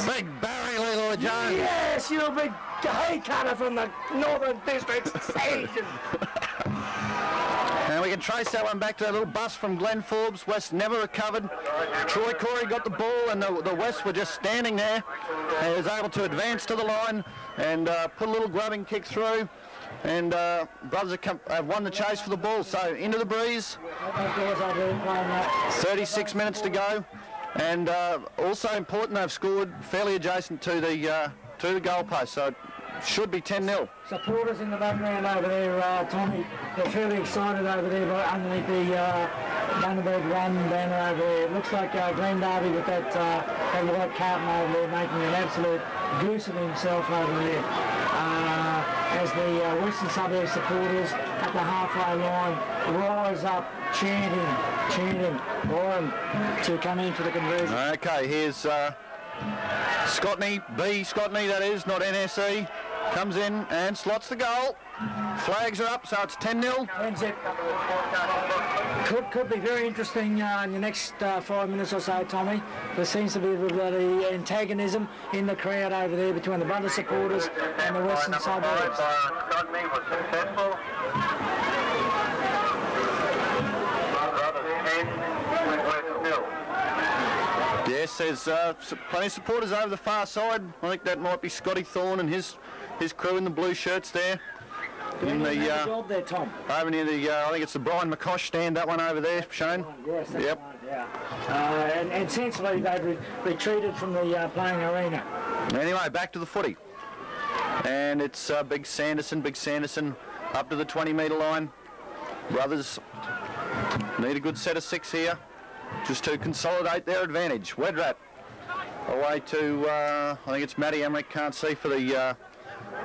Big Barry Leroy Jones. Yes, you big hay cutter from the Northern District Station. And we can trace that one back to a little bust from Glenn Forbes. West never recovered. Troy Corey got the ball, and the West were just standing there. He was able to advance to the line and put a little grubbing kick through. And brothers have won the chase for the ball. So into the breeze. 36 minutes to go. And also important, they've scored fairly adjacent to the goalpost. So it should be 10-0. Supporters in the background over there, Tommy, they're fairly excited over there underneath the Bundaberg Run banner over there. It looks like Glenn Darby with that white carton over there making an absolute goose of himself over there. As the Western Suburbs supporters at the halfway line rise up, chanting, Warren to come in for the conversion. Okay, here's Scotney, B Scotney that is, not NSE. comes in and slots the goal. Flags are up, so it's 10-0. Could be very interesting in the next 5 minutes or so, Tommy. There seems to be a bit of the antagonism in the crowd over there between the Brothers supporters and the Western suburbs. Rodney was successful. Yes, there's plenty of supporters over the far side. I think that might be Scotty Thorne and his crew in the blue shirts there. In the job there, Tom. Over near the, I think it's the Brian McCosh stand, that one over there, Shane. Yes, that's yep. Right, yeah. And sensibly they've retreated from the playing arena. Anyway, back to the footy. And it's Big Sanderson up to the 20-metre line. Brothers need a good set of 6 here just to consolidate their advantage. Wedrat away to, I think it's Matty Emmerich, can't see for the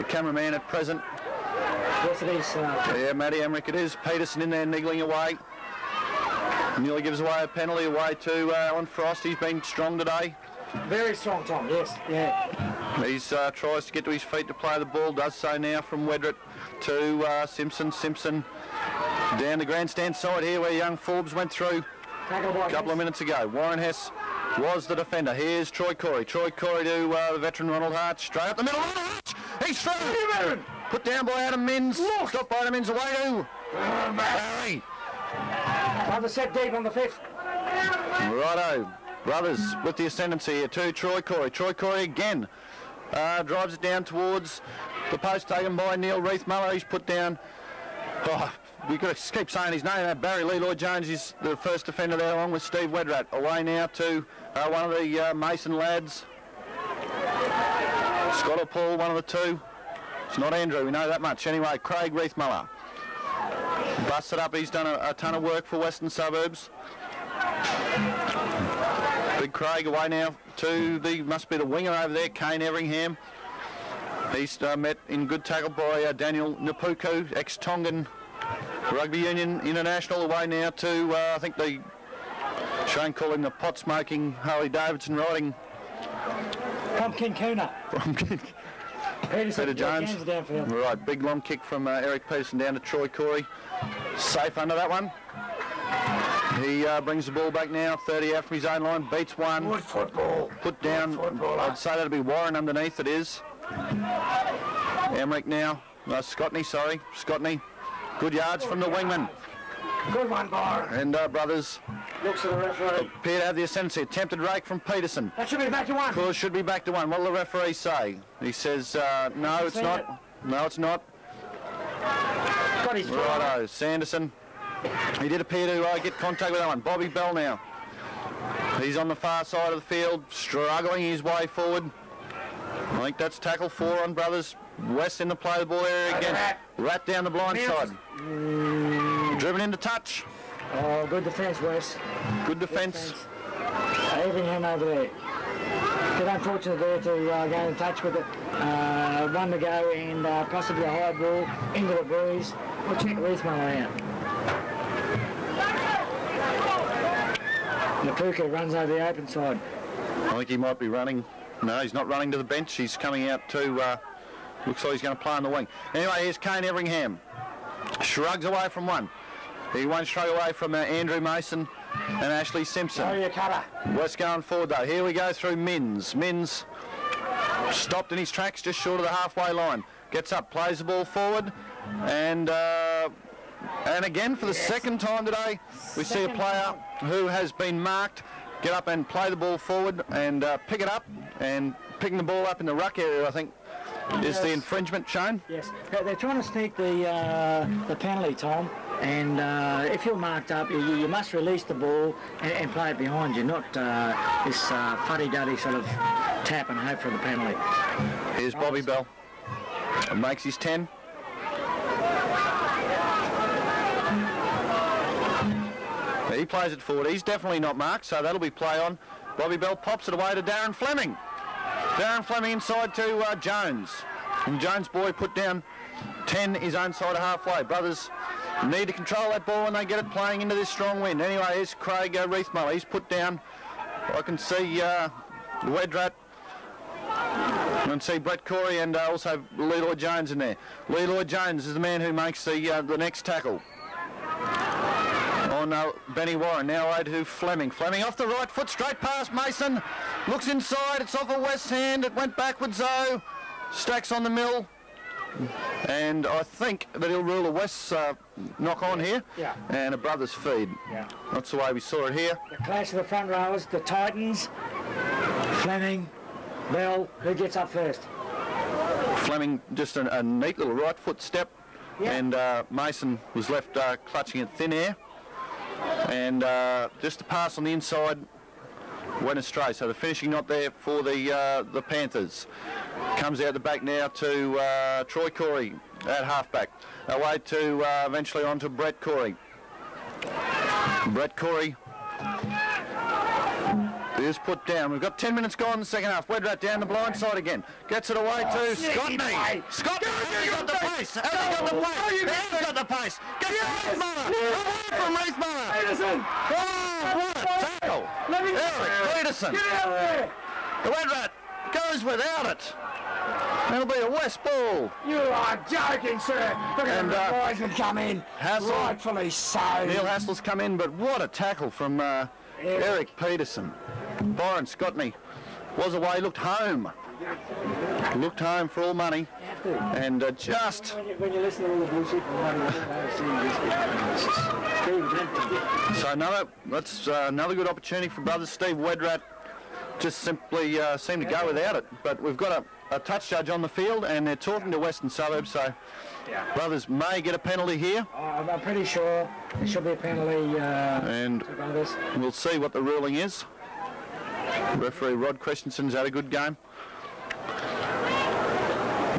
cameraman at present. Yes, it is. Yeah, Matty Emmerich it is. Peterson in there niggling away. Nearly gives away a penalty away to Alan Frost. He's been strong today. Very strong, Tom, yes. Yeah. He's tries to get to his feet to play the ball. Does so now from Wedrat to Simpson. Simpson down the grandstand side here where young Forbes went through a couple of minutes ago. Warren Hess was the defender. Here's Troy Corey. Troy Corey to the veteran Ronald Hart. Straight up the middle. Ronald Hart! He's through! Put down by Adam Minns. Stopped by Adam Minns away to Barry. Another set deep on the 5th. Righto. Brothers with the ascendancy here to Troy Corey. Troy Corey again drives it down towards the post taken by Neil Reith-Muller. He's put down... Oh, we've got to keep saying his name. Barry Leroy-Jones is the first defender there along with Steve Wedrat. Away now to one of the Mason lads. Scott or Paul, one of the two. It's not Andrew, we know that much. Anyway, Craig Reith-Muller. Busted up, he's done a ton of work for Western Suburbs. Big Craig away now to the, must be the winger over there, Kane Everingham. He's met in good tackle by Daniel Napuku, ex-Tongan Rugby Union International. Away now to, I think the, Shane called him the pot-smoking Harley Davidson riding. From Kinkuna. Peter Jones. Right, big long kick from Eric Peterson down to Troy Corey. Safe under that one. He brings the ball back now, 30 out from his own line, beats one. Good football. Put down, I'd say that'll be Warren underneath, it is. Emmerich now, Scotney, sorry, Scotney. Good yards from the wingman. Good one, Bar. And Brothers looks at the referee. Appear to have the ascendancy. Attempted rake from Peterson. That should be back to 1. Course should be back to 1. What will the referee say? He says, no, it's not. No, it's not. Got his Righto, Sanderson. He did appear to get contact with that one. Bobby Bell now. He's on the far side of the field, struggling his way forward. I think that's tackle 4 on Brothers. West in the play the ball area again. Rat down the blind side. Driven into touch. Oh, good defence, Wes. Good defence. Everingham over there. Bit unfortunate there to go in touch with it. 1 to go and possibly a high ball into the breeze. We'll check Reith-Muller out. Napuka runs over the open side. I think he might be running. No, he's not running to the bench. He's coming out to... looks like he's going to play on the wing. Anyway, here's Kane Everingham. Shrugs away from one. He won't shrug away from Andrew Mason and Ashley Simpson. Oh, your cutter. West going forward though. Here we go through Minns. Minns stopped in his tracks just short of the halfway line. Gets up, plays the ball forward, and again for the second time today, we see a player who has been marked get up and play the ball forward and pick it up, and picking the ball up in the ruck area, I think, is the infringement, Shane? Yes, they're trying to sneak the penalty, Tom, and if you're marked up, you must release the ball and play it behind you, not this fuddy-duddy sort of tap and hope for the penalty. Here's Bobby Bell. Makes his 10. He plays it forward. He's definitely not marked, so that'll be play on. Bobby Bell pops it away to Darren Fleming. Darren Fleming inside to Jones. And Jones' boy put down 10 his own side of halfway. Brothers need to control that ball and they get it playing into this strong wind. Anyway, here's Craig Reith-Muller. He's put down, I can see Wedrat And see Brett Corey and also Leroy Jones in there. Leroy Jones is the man who makes the next tackle. On Benny Warren, now over to Fleming. Fleming off the right foot, straight past Mason. Looks inside, it's off a West's hand. It went backwards though. Stacks on the mill. And I think that he'll rule a West's knock on here. Yeah. And a Brothers feed. Yeah. That's the way we saw it here. The clash of the front rowers, the Titans, Fleming, Bell, who gets up first? Fleming just a neat little right foot step. Yeah. And Mason was left clutching at thin air. And just a pass on the inside went astray. So the finishing not there for the Panthers. Comes out the back now to Troy Corey at halfback. Away to eventually on to Brett Corey. Brett Corey is put down. We've got 10 minutes gone in the second half. Wedrat down the blind side again. Gets it away to Scotney. Scotney has got the pace. Has he got the pace? Has got the pace. Gets to Reithmiller. Away from Reithmiller. Peterson! Oh, what a tackle. Eric Peterson. Get out of there! The Wedrat goes without it. That'll be a West ball. You are joking, sir. Look at And, the boys have come in. Hassel. Rightfully so. Neil Hassel's come in, but what a tackle from Eric Peterson. Byron Scotney was away, looked home. Looked home for all money. And just... When you listen to all the bullshit, So that's another good opportunity for brothers. Steve Wedrat just simply seemed to go without it. But we've got a touch judge on the field, and they're talking to Western Suburbs, so brothers may get a penalty here. I'm pretty sure there should be a penalty And to brothers. we'll see what the ruling is. Referee Rod Christensen's had a good game.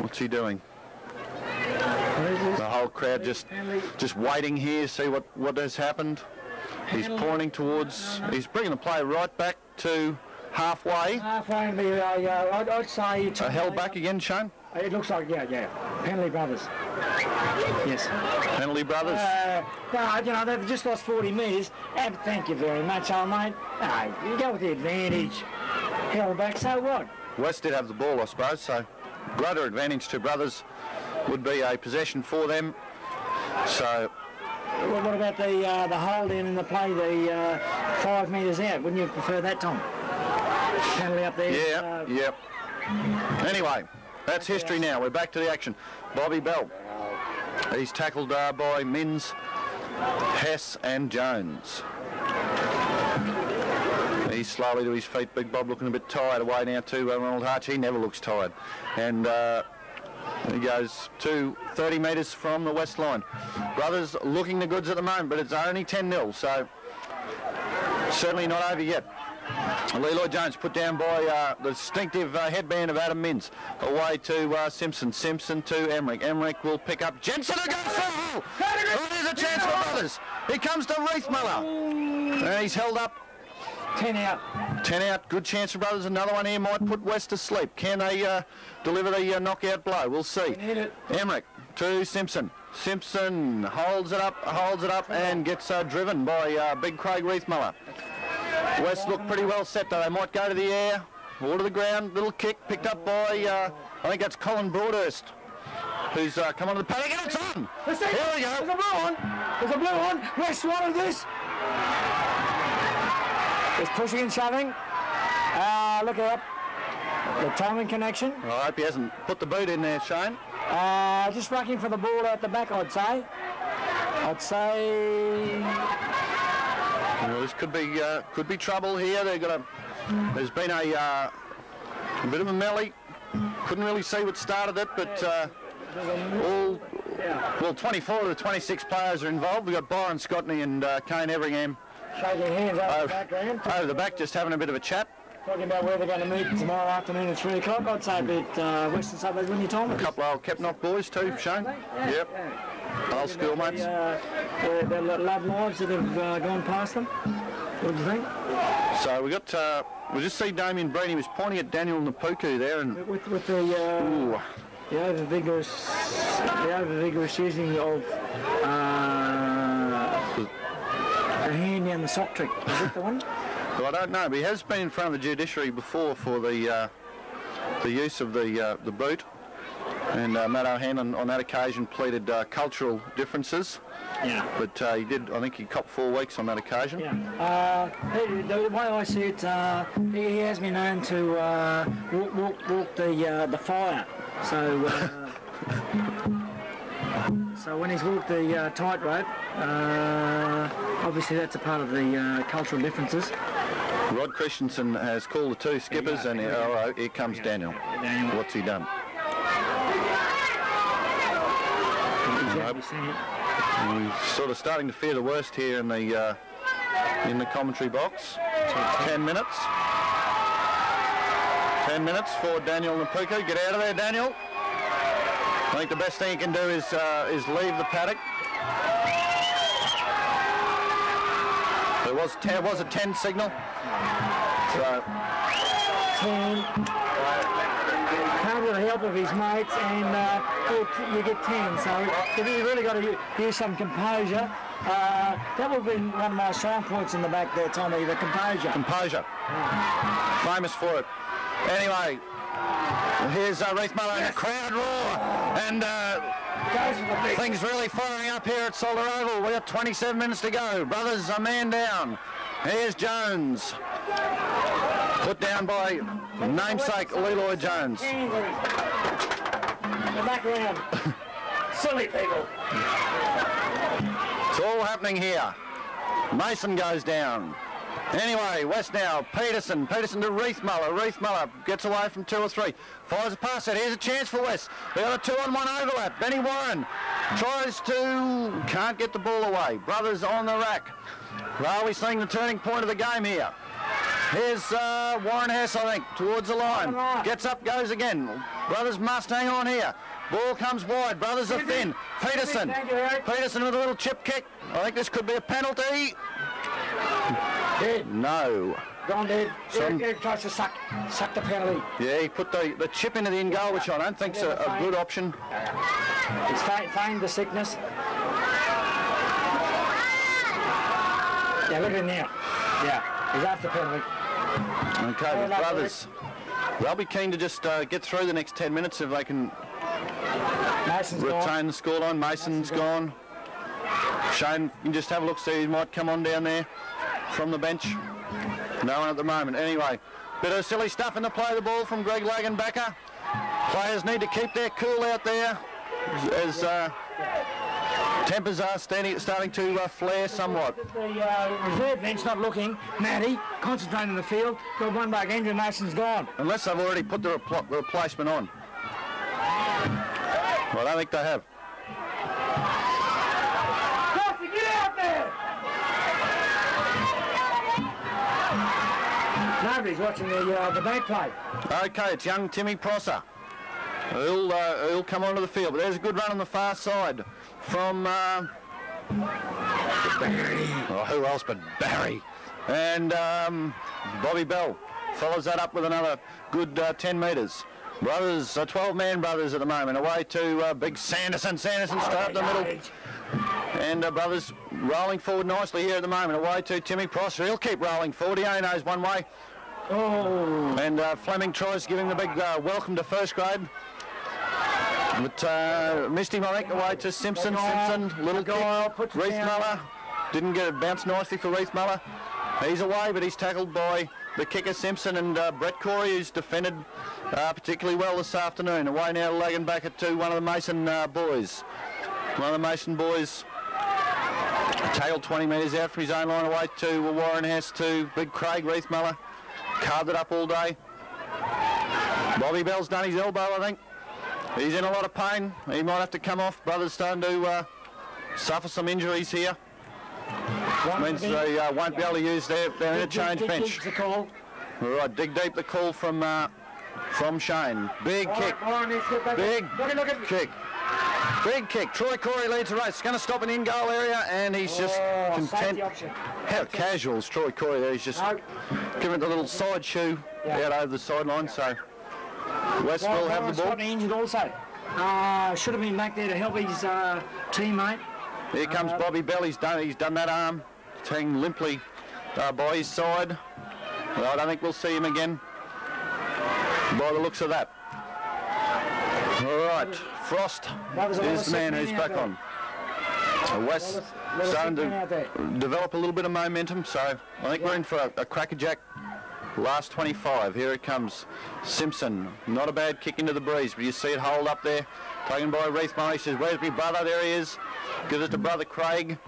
What's he doing? The whole crowd just waiting here to see what has happened. He's pointing towards, he's bringing the play right back to halfway. Halfway, I'd say... Held back again, Shane? It looks like, yeah. Penalty brothers. Yes. Penalty brothers. No, they've just lost 40 metres. Thank you very much, old mate. No, you go with the advantage. Held back, so what? West did have the ball, I suppose, so greater advantage to brothers would be a possession for them. So... Well, what about the hold in the play, the 5 metres out? Wouldn't you prefer that, Tom? Penalty up there. Yeah, yep. Anyway, that's history now. We're back to the action. Bobby Bell. He's tackled by Minns, Hess and Jones. He's slowly to his feet. Big Bob looking a bit tired. Away now to Ronald Harch. He never looks tired. And he goes to 30 metres from the West line. Brothers looking the goods at the moment, but it's only 10-0, so certainly not over yet. Leroy Jones put down by the distinctive headband of Adam Minns. Away to Simpson. Simpson to Emmerich. Emmerich will pick up Jensen and go full. There's a chance for brothers. He comes to Reithmiller. And he's held up. 10 out. 10 out. Good chance for brothers. Another one here might put West to sleep. Can they deliver the knockout blow? We'll see. Emmerich to Simpson. Simpson holds it up and gets driven by big Craig Reithmiller. West look pretty well set though. They might go to the air or to the ground. Little kick picked up by, I think that's Colin Broadhurst, who's come onto the paddock, and it's on. Here we go. There's a blue on. There's a blue on. West wanted this. There's pushing and shoving. Look out. The timing connection. I hope he hasn't put the boot in there, Shane. Just rucking for the ball out the back, I'd say. Well, this could be trouble here. There's been a bit of a melee. Couldn't really see what started it, but 24 of the 26 players are involved. We've got Byron Scotney and Kane Everingham shaking hands over the background. Over the back, just having a bit of a chat. Talking about where they're going to meet tomorrow afternoon at 3 o'clock. I'd say a bit Western Suburbs when you told me. A couple of old Kepnock boys too, Shane. Yep. Old schoolmates. The love lives that have gone past them. What do you think? So we got, we just see Damien Breen. He was pointing at Daniel Napuku there, and with the over-vigorous using of the hand down the sock trick. Is that the one? Well, I don't know, but he has been in front of the judiciary before for the the use of the boot. And Matt O'Hanlon on that occasion pleaded cultural differences. Yeah. But he did, I think he copped 4 weeks on that occasion. Yeah. The way I see it, he has been known to walk the fire. So, so when he's walked the tightrope, obviously that's a part of the cultural differences. Rod Christensen has called the 2 skippers, and here comes Daniel. What's he done? He's sort of starting to fear the worst here in the commentary box. 10 minutes. 10 minutes for Daniel Napuku. Get out of there, Daniel. I think the best thing he can do is leave the paddock. There was a 10 signal. So 10. Can't with the help of his mates, and you get 10. So you've really got to use some composure. That would have been one of my strong points in the back there, Tommy, the composure. Composure. Famous for it. Anyway, here's Reith Muller and a crowd roar. And things really firing up here at Solder Oval. We've got 27 minutes to go. Brothers, a man down. Here's Jones. Put down by namesake Leroy Jones. The back round. Silly people. It's all happening here. Mason goes down. Anyway, West now. Peterson to Reith Muller. Reith Muller gets away from 2 or 3. Fires a pass out. Here's a chance for West. They've got a 2-on-1 overlap. Benny Warren tries to... Can't get the ball away. Brothers on the rack. Are we seeing the turning point of the game here? Here's Warren Hess, I think, towards the line. Gets up, goes again. Brothers must hang on here. Ball comes wide. Brothers are thin. Peterson. Peterson with a little chip kick. I think this could be a penalty. Dead. No. Gone dead. Eric tries to suck the penalty. Yeah, he put the chip into the in goal, which I don't think's a good option. He's feigned the sickness. Yeah, look at him now. Yeah, he's after penalty. Okay, the Brothers. They'll be keen to just get through the next 10 minutes if they can retain the scoreline. Mason's gone. Shane, you can just have a look, see who might come on down there from the bench. No one at the moment. Anyway, bit of silly stuff in the play of the ball from Greg Lagenbacker. Players need to keep their cool out there as tempers are starting to flare somewhat. The reserve bench not looking. Matty concentrating on the field. Got one back. Andrew Mason's gone. Unless they've already put the replacement on. Well, I don't think they have. Costa, get out there! Nobody's watching the back play. Okay, it's young Timmy Prosser. He'll come onto the field, but there's a good run on the far side from Barry. Oh, who else but Barry? And Bobby Bell follows that up with another good 10 metres. Brothers, 12-man brothers at the moment, away to Big Sanderson. Sanderson straight up the middle. And Brothers rolling forward nicely here at the moment, away to Timmy Prosser. He'll keep rolling forward. He only knows one way. Oh. And Fleming tries to give him the big welcome to first grade. But missed him, I think, away to Simpson. Simpson, little kick. Reith Muller didn't get it, bounced nicely for Reith Muller. He's away, but he's tackled by the kicker Simpson, and Brett Corey, who's defended particularly well this afternoon. Away now, lagging back to one of the Mason boys. One of the Mason boys tailed 20 metres out from his own line, away to Warren Hess, to Big Craig. Reith Muller carved it up all day. Bobby Bell's done his elbow, I think. He's in a lot of pain. He might have to come off. Brothers starting to suffer some injuries here. Which means they won't be able to use their interchange bench. All right, dig deep, the call from Shane. Big kick. Big kick. Big kick. Troy Corey leads the race. It's going to stop an in-goal area, and he's just content. How casual is Troy Corey there? He's just giving it the little side shoe out over the sideline. So West will have the ball. Injured also. Should have been back there to help his teammate. Here comes Bobby Bell. He's done that arm. It's hanging limply by his side. Well, I don't think we'll see him again. by the looks of that. All right, Frost is the man who's back on. West starting to develop a little bit of momentum, so I think we're in for a crackerjack last 25. Here it comes. Simpson, not a bad kick into the breeze, but you see it hold up there. Taken by Reith Murray. He says, where's my brother? There he is. Gives it to brother Craig.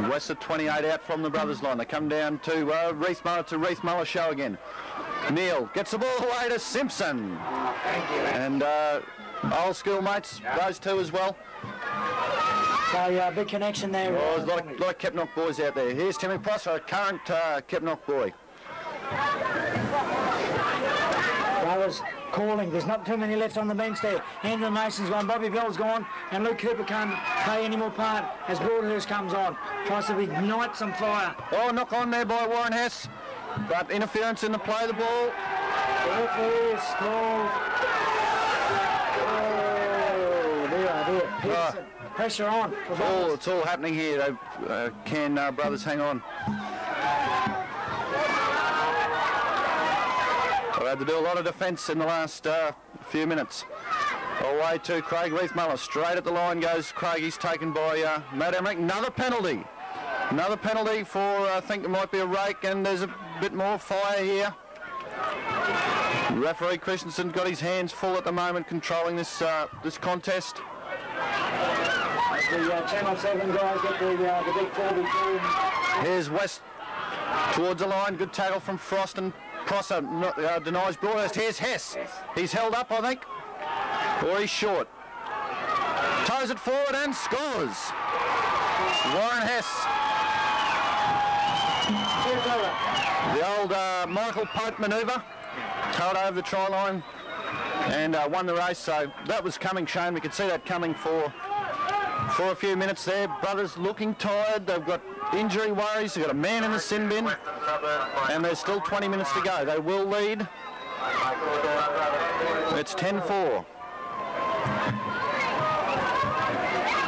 West at 28 out from the brothers line. They come down to Reith Muller, to Reith Muller show again. Neil gets the ball away to Simpson. And old school mates, those two as well. So big connection there. Oh, there's a lot of Kepnock boys out there. Here's Timmy Prosser, a current Kepnock boy. Brothers calling. There's not too many left on the bench there. Andrew Mason's gone, Bobby Bell's gone, and Luke Cooper can't play any more part as Broadhurst comes on. Tries to ignite some fire. Oh, knock on there by Warren Hess. But interference in the play of the ball. Referee called. Oh, there. Peterson. Pressure on. It's all happening here. Can brothers hang on? They've had to do a lot of defence in the last few minutes. Away to Craig Reith Muller. Straight at the line goes Craig. He's taken by Matt Emmerich. Another penalty. Another penalty for, I think it might be a rake, and there's a bit more fire here. Referee Christensen got his hands full at the moment controlling this this contest. The Channel 7 guys get the big 42. Here's West towards the line. Good tackle from Frost, and Prosser denies Broadhurst. Here's Hess. He's held up, I think, or he's short. Toes it forward and scores. Warren Hess. The old Michael Pope manoeuvre. Held over the try line and won the race. So that was coming, Shane. We could see that coming for a few minutes there. Brothers looking tired. They've got injury worries. They've got a man in the sin bin. And there's still 20 minutes to go. They will lead. It's 10-4.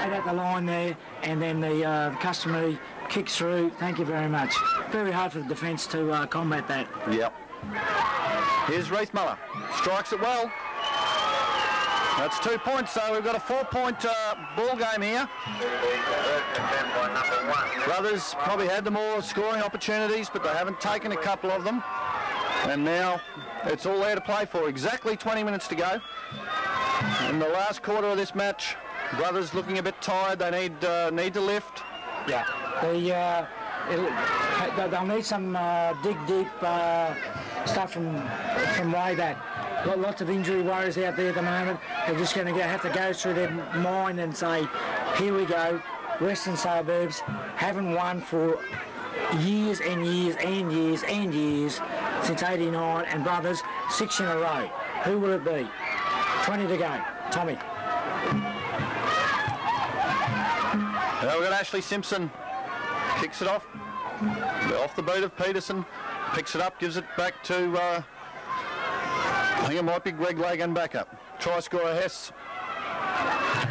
At the line there, and then the customary kicks through. Thank you very much. Very hard for the defence to combat that. Yep. Here's Reith Muller. Strikes it well. That's 2 points, so we've got a 4-point ball game here. Brothers probably had the more scoring opportunities, but they haven't taken a couple of them. And now it's all there to play for. Exactly 20 minutes to go. In the last quarter of this match, Brothers looking a bit tired. They need to lift. Yeah. They'll need some dig deep stuff from way back. Lots of injury worries out there at the moment. They're just going to have to go through their mind and say, here we go, Western Suburbs haven't won for years and years and years and years since '89, and Brothers 6 in a row. Who will it be? 20 to go. Tommy. We've got Ashley Simpson. Kicks it off the boot of Peterson. Picks it up, gives it back to... I think it might be Greg Lagan back up. Try scorer Hess.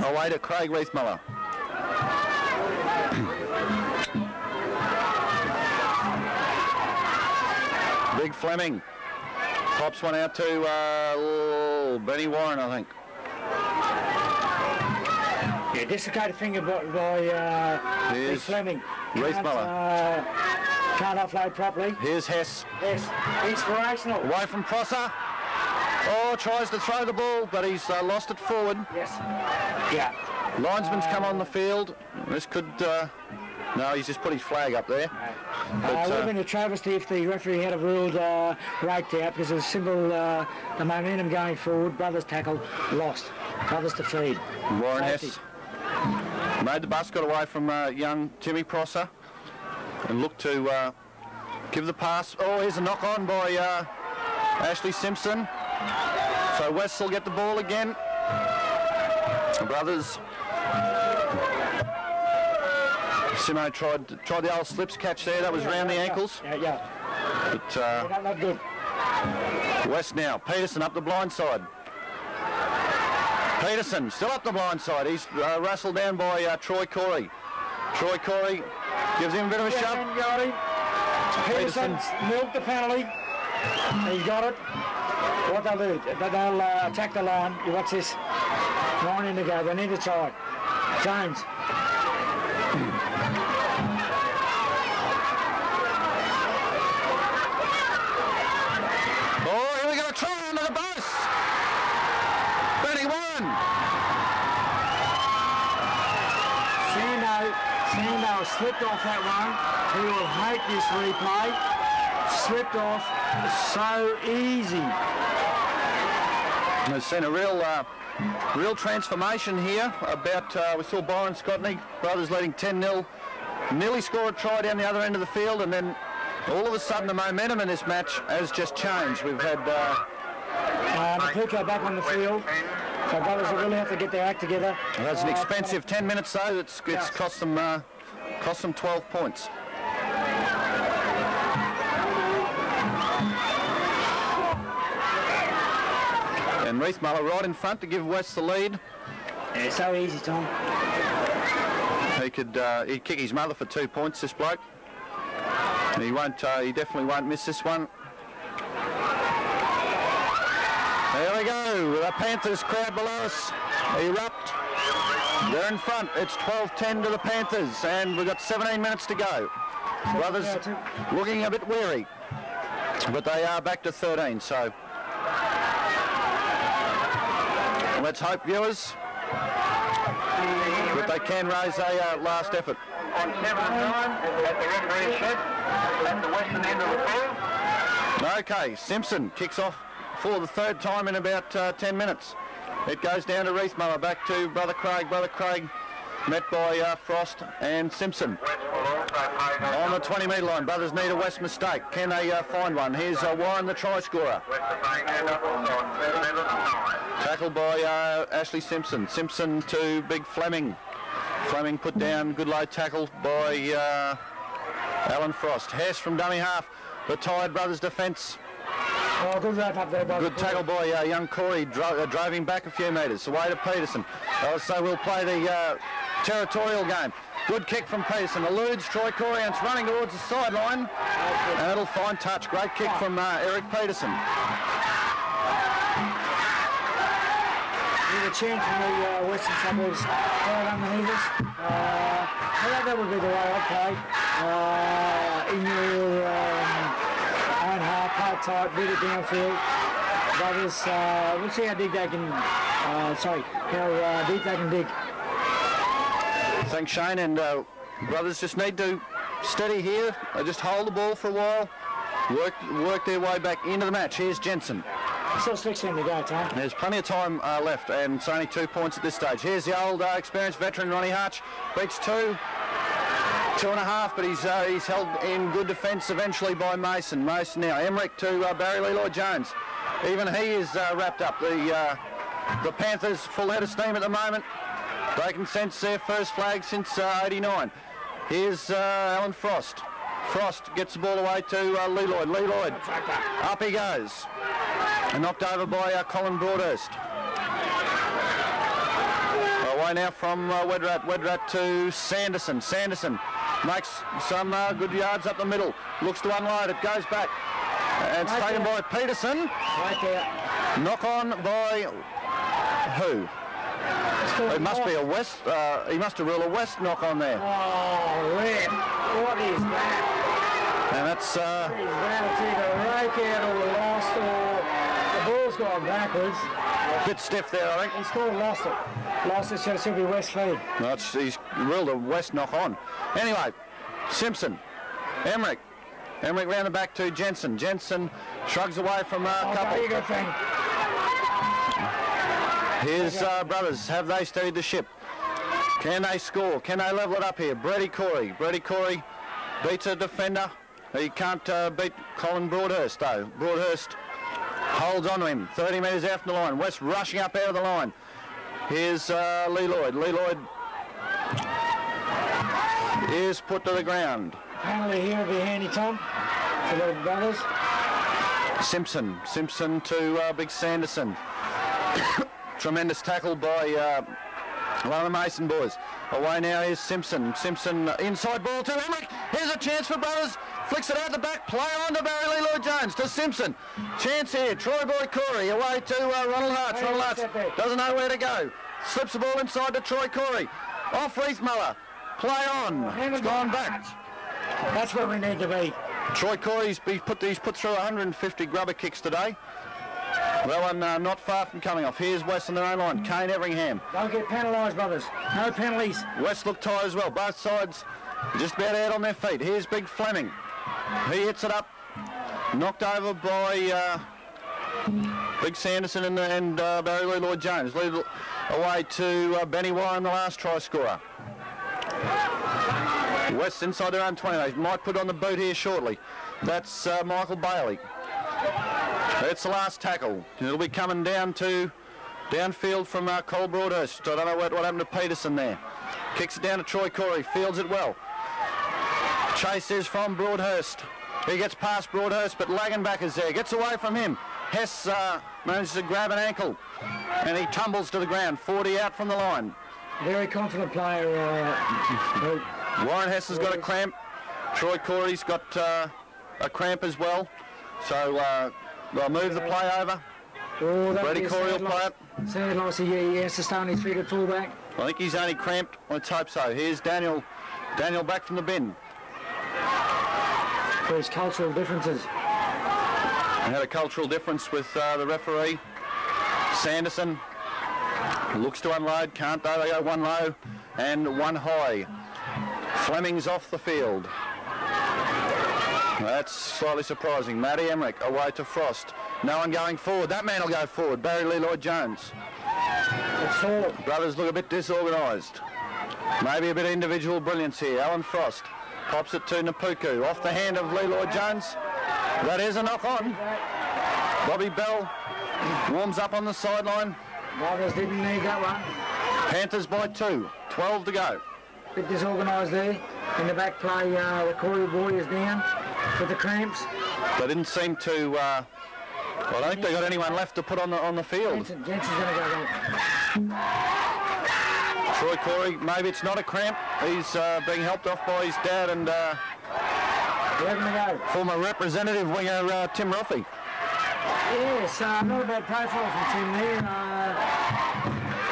Away to Craig Reith Muller. Big Fleming. Pops one out to Benny Warren, I think. Yeah, dislocated finger by Big Fleming. Reith Muller. Can't offload properly. Here's Hess. Hess. Inspirational. Away from Prosser. Oh, tries to throw the ball, but he's lost it forward. Yes. Yeah. Linesman's come on the field. This could... no, he's just put his flag up there. It would have been a travesty if the referee had ruled raked out, because it's simple, the momentum going forward. Brothers tackle, lost. Brothers to feed. Warren Hess made the bus, got away from young Timmy Prosser and looked to give the pass. Oh, here's a knock on by Ashley Simpson. So West will get the ball again. The Brothers. Simo tried the old slips catch there. That was round the ankles. Yeah. But not good. West now. Peterson up the blind side. Peterson still up the blind side. He's wrestled down by Troy Corey. Troy Corey gives him a bit of a shove. Peterson milked the penalty. He's got it. What they'll do, they'll attack the line. You watch this. 9 in to go. They need to try it. Jones. Oh, here we go. Try under the bus. 31. Sando slipped off that one. He will hate this replay. Slipped off so easy. We've seen a real transformation here. We saw Byron Scotney brothers leading 10-0. Nearly scored a try down the other end of the field, and then all of a sudden the momentum in this match has just changed. We've had Napuko back on the field. So brothers will really have to get their act together. That's an expensive 10 minutes though. It's cost them 12 points. And Reith Muller right in front to give West the lead. Yeah, so easy, Tom. He'd kick his mother for 2 points, this bloke. He won't. He definitely won't miss this one. There we go. The Panthers crowd below us erupt. They're in front. It's 12-10 to the Panthers, and we've got 17 minutes to go. Brothers looking a bit weary, but they are back to 13. So let's hope, viewers, that they can raise a last effort. On 7-9 at the referee shed at the western end of the field. Okay, Simpson kicks off for the third time in about 10 minutes. It goes down to Reith Muller, back to Brother Craig. Brother Craig met by Frost and Simpson. On the 20-metre line, brothers need a West mistake. Can they find one? Here's Warren, the try scorer. Tackled by Ashley Simpson. Simpson to Big Fleming. Fleming put down, good low tackle by Alan Frost. Hess from dummy half. The Tired Brothers defence. Oh, good wrap up there, brother. Good tackle by young Corey. Drove him back a few metres. Away to Peterson. So we'll play the territorial game. Good kick from Peterson. Eludes Troy Corey, and it's running towards the sideline. And it'll find touch. Great kick from Eric Peterson. There's a chance from the Western Suburbs right underneath us. I think that would be the way I'd play. In your own half, play it tight, beat it downfield. Brothers, we'll see how deep they can, how deep they can dig. Thanks, Shane. And brothers just need to steady here. Just hold the ball for a while. Work their way back into the match. Here's Jensen. Still 16 to go, Tom. There's plenty of time left, and it's only 2 points at this stage. Here's the old experienced veteran Ronnie Harch. Beats 2.5, but he's held in good defence eventually by Mason. Mason now. Emmerich to Barry Lee Lloyd Jones. Even he is wrapped up. The Panthers full head of steam at the moment. They can sense their first flag since '89. Here's Alan Frost. Frost gets the ball away to Lee Lloyd. Lee Lloyd. Up he goes. And knocked over by Colin Broadhurst. Away now from Wedrat. Wedrat to Sanderson. Sanderson makes some good yards up the middle. Looks to unload it. Goes back. And it's taken by Peterson. Right there. Knock on by who? It must be a West. He must have ruled a West knock on there. Oh, left. What is that? And that's... What is that? It's either rake out or lost, or the ball's gone backwards. Bit stiff there, I think. He's called lost it. Lost it, so it should be West lead. No, he's ruled a West knock on. Anyway, Simpson, Emmerich. Emmerich round the back to Jensen. Jensen shrugs away from a couple. Good thing. Here's brothers. Have they steadied the ship? Can they score? Can they level it up here? Brady Corey. Brady Corey beats a defender. He can't beat Colin Broadhurst, though. Broadhurst holds on to him. 30 metres out from the line. West rushing up out of the line. Here's Lee Lloyd. Lee Lloyd is put to the ground. Penalty here will be handy, Tom, for the brothers. Simpson. Simpson to Big Sanderson. Tremendous tackle by one of the Mason boys. Away now is Simpson. Simpson inside ball to Emmerich. Here's a chance for brothers. Flicks it out the back. Play on to Barry Lee Lloyd-Jones, to Simpson. Chance here. Troy Boy Corey away to Ronald Hartz. Ronald Hartz doesn't know where to go. Slips the ball inside to Troy Corey. Off Reithmuller. Play on. It's gone back. That's where we need to be. Troy Corey's put through 150 grubber kicks today. That one not far from coming off. Here's West on their own line. Kane Everingham. Don't get penalised, brothers. No penalties. West look tired as well. Both sides just about out on their feet. Here's Big Fleming. He hits it up. Knocked over by Big Sanderson and Barry Lee Lloyd-Jones. Lead it away to Benny Warren, the last try scorer. West inside their own 20. They might put on the boot here shortly. That's Michael Bailey. That's the last tackle. It'll be coming downfield from Cole Broadhurst. I don't know what happened to Peterson there. Kicks it down to Troy Corey. Fields it well. Chase is from Broadhurst. He gets past Broadhurst, but Lagenbach is there. Gets away from him. Hess manages to grab an ankle, and he tumbles to the ground. 40 out from the line. Very confident player. Warren Hess has got a cramp. Troy Corey's got a cramp as well. So they'll move the play over. Oh, Brady Corey will play it. Sad loss. He has to stay on his feet at fullback. I think he's only cramped. Let's hope so. Here's Daniel back from the bin. For his cultural differences. They had a cultural difference with the referee. Sanderson looks to unload, can't though. They go one low and one high. Fleming's off the field. That's slightly surprising. Matty Emmerich away to Frost. No one going forward. That man will go forward. Barry Lee Lloyd-Jones. Brothers look a bit disorganised. Maybe a bit of individual brilliance here. Alan Frost pops it to Napuku. Off the hand of Lee Lloyd-Jones. That is a knock on. Bobby Bell warms up on the sideline. Brothers didn't need that one. Panthers by 2. 12 to go. Bit disorganised there. In the back play, the Corey boy is down with the cramps. They didn't seem to... I don't think they got anyone left to put on the field. Jensen's going to go back. Troy Corey, maybe it's not a cramp. He's being helped off by his dad and former representative winger Tim Ruffy. Yes, not a bad profile from Tim there.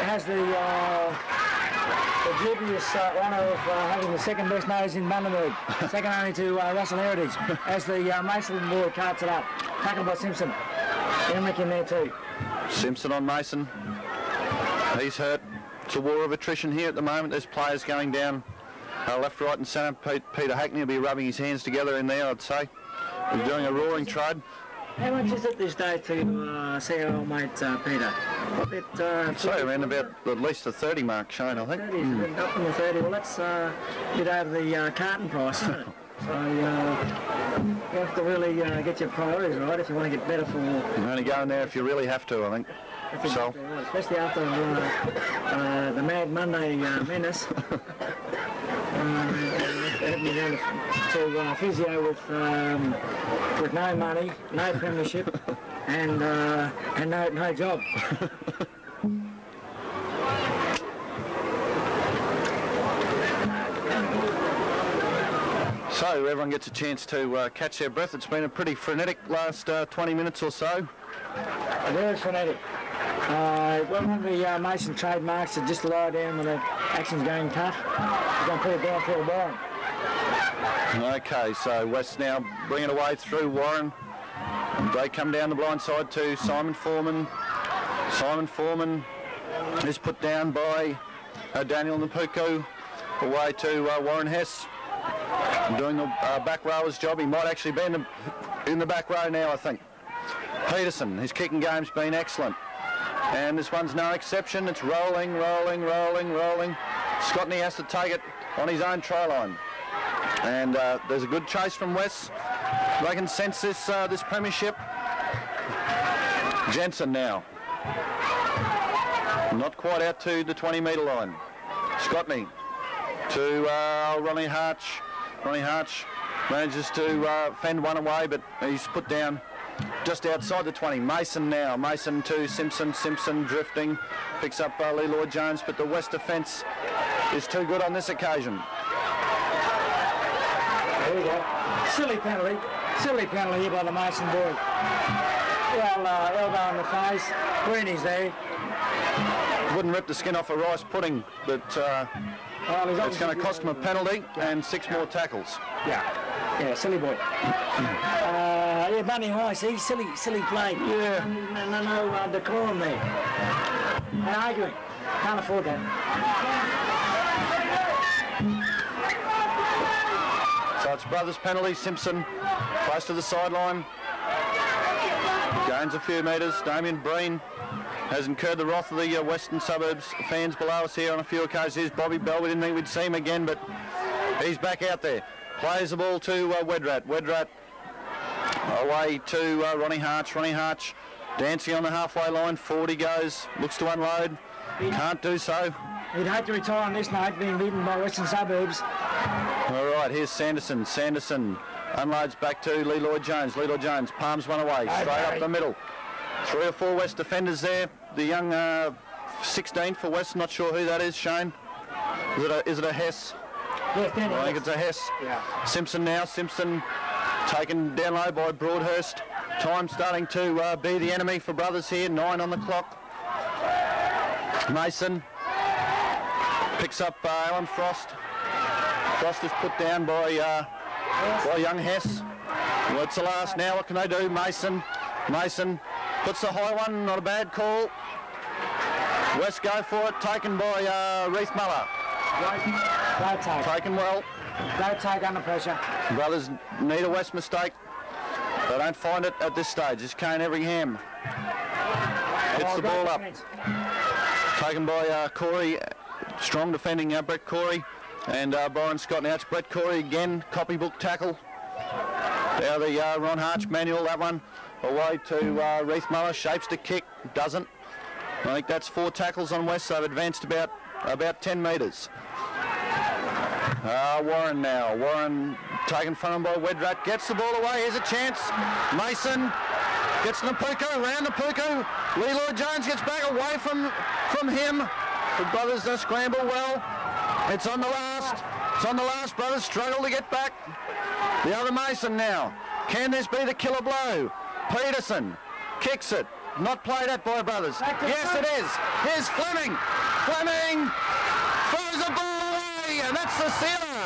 Has the dubious honour of having the second best nose in Bundaberg, second only to Russell Heritage, as the Mason boy carts it up. Tackled by Simpson. Emmerich in there too. Simpson on Mason. He's hurt. It's a war of attrition here at the moment. There's players going down left, right and centre. Peter Hackney will be rubbing his hands together in there, I'd say. He's doing a roaring trade. How much is it this day to see our old mate Peter? So around about at least the 30 mark, Shane, I think. 30, up in the 30. Well, that's a bit over the carton price, isn't it? So you have to really get your priorities right if you want to get better for... You're only going there if you really have to, I think. So. Especially after the Mad Monday menace. Having me down to physio with no money, no premiership, and no job. So everyone gets a chance to catch their breath. It's been a pretty frenetic last 20 minutes or so. Very frenetic. One of the Mason trademarks to just lie down when the action's going tough. He's going to put it down for a Warren. Okay, so West now bring it away through Warren. They come down the blind side to Simon Foreman. Simon Foreman is put down by Daniel Napuku. Away to Warren Hess. Doing the back rower's job. He might actually be in the back row now, I think. Peterson, his kicking game's been excellent. And this one's no exception. It's rolling, rolling, rolling, rolling. Scotney has to take it on his own try line. And there's a good chase from West. They can sense this premiership. Jensen now. Not quite out to the 20-metre line. Scotney to Ronnie Harch. Ronnie Harch manages to fend one away, but he's put down just outside the 20. Mason now. Mason to Simpson. Simpson drifting. Picks up Lee Lloyd-Jones, but the West defence is too good on this occasion. There we go. Silly penalty here by the Mason boy. Well, elbow in the face. Greeny's there. Wouldn't rip the skin off a rice pudding, but it's going to cost him a penalty and 6 more tackles. Yeah, silly boy. Yeah, Bunny High, see, silly play. Yeah. No decorum there. And arguing. Can't afford that. So it's brothers penalty. Simpson close to the sideline. Gains a few metres. Damien Breen has incurred the wrath of the Western Suburbs fans below us here on a few occasions. Here's Bobby Bell. We didn't think we'd see him again, but he's back out there. Plays the ball to Wedrat. Wedrat away to Ronnie Harch. Ronnie Harch dancing on the halfway line. 40 goes. Looks to unload. Can't do so. He'd hate to retire on this night, being beaten by Western Suburbs. All right, here's Sanderson. Sanderson unloads back to Lee Lloyd Jones. Lee Lloyd Jones palms one away, straight up the middle. 3 or 4 West defenders there. The young 16th for West, not sure who that is, Shane. Is it a Hess? Yes, I think it's a Hess. Yeah. Simpson now. Simpson taken down low by Broadhurst. Time starting to be the enemy for brothers here. 9 on the clock. Mason picks up Alan Frost. Frost is put down by young Hess. Well, it's the last now. What can they do? Mason puts the high one. Not a bad call. West go for it. Taken by Reith Muller. Great take. Taken well. Great take under pressure. Brothers need a West mistake. They don't find it at this stage. It's Kane Everingham. Hits the ball up. Taken by Corey. Strong defending Brett Corey. And Byron Scott. Now it's Brett Corey again. Copybook tackle. Now the Ron Harch manual, that one. Away to Reith Muller. Shapes to kick. Doesn't. I think that's 4 tackles on West. They've advanced about 10 metres. Warren now. Warren taken from him by Wedrat. Gets the ball away. Here's a chance. Mason gets Napuku. Round Napuku. Lee Lloyd Jones gets back away from him. The brothers scramble well. It's on the last. It's on the last. Brothers struggle to get back. The other Mason now. Can this be the killer blow? Peterson kicks it. Not played at by brothers. Yes, it is. Here's Fleming. Fleming throws the ball away, and that's the sealer.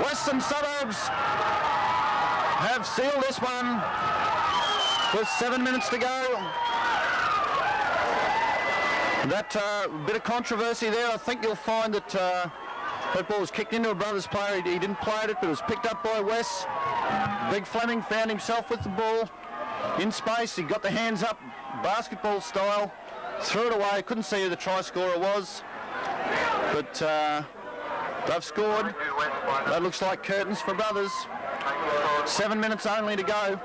Western Suburbs have sealed this one with 7 minutes to go. That bit of controversy there. I think you'll find that that ball was kicked into a brothers player. He didn't play it, but it was picked up by Wes. Big Fleming found himself with the ball in space. He got the hands up, basketball style, threw it away. Couldn't see who the try scorer was, but they've scored. That looks like curtains for brothers. 7 minutes only to go.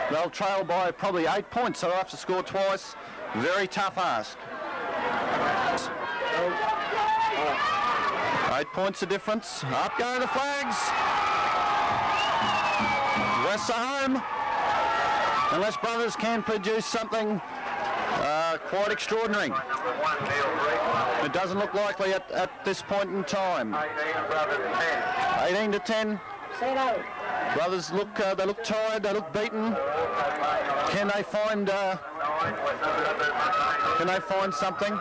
They'll trail by probably 8 points, so they'll have to score twice. Very tough ask. 8 points of difference. Up go the flags. West are home. Unless brothers can produce something quite extraordinary. It doesn't look likely at this point in time. 18 to 10. Brothers look tired. They look beaten. Can they find something?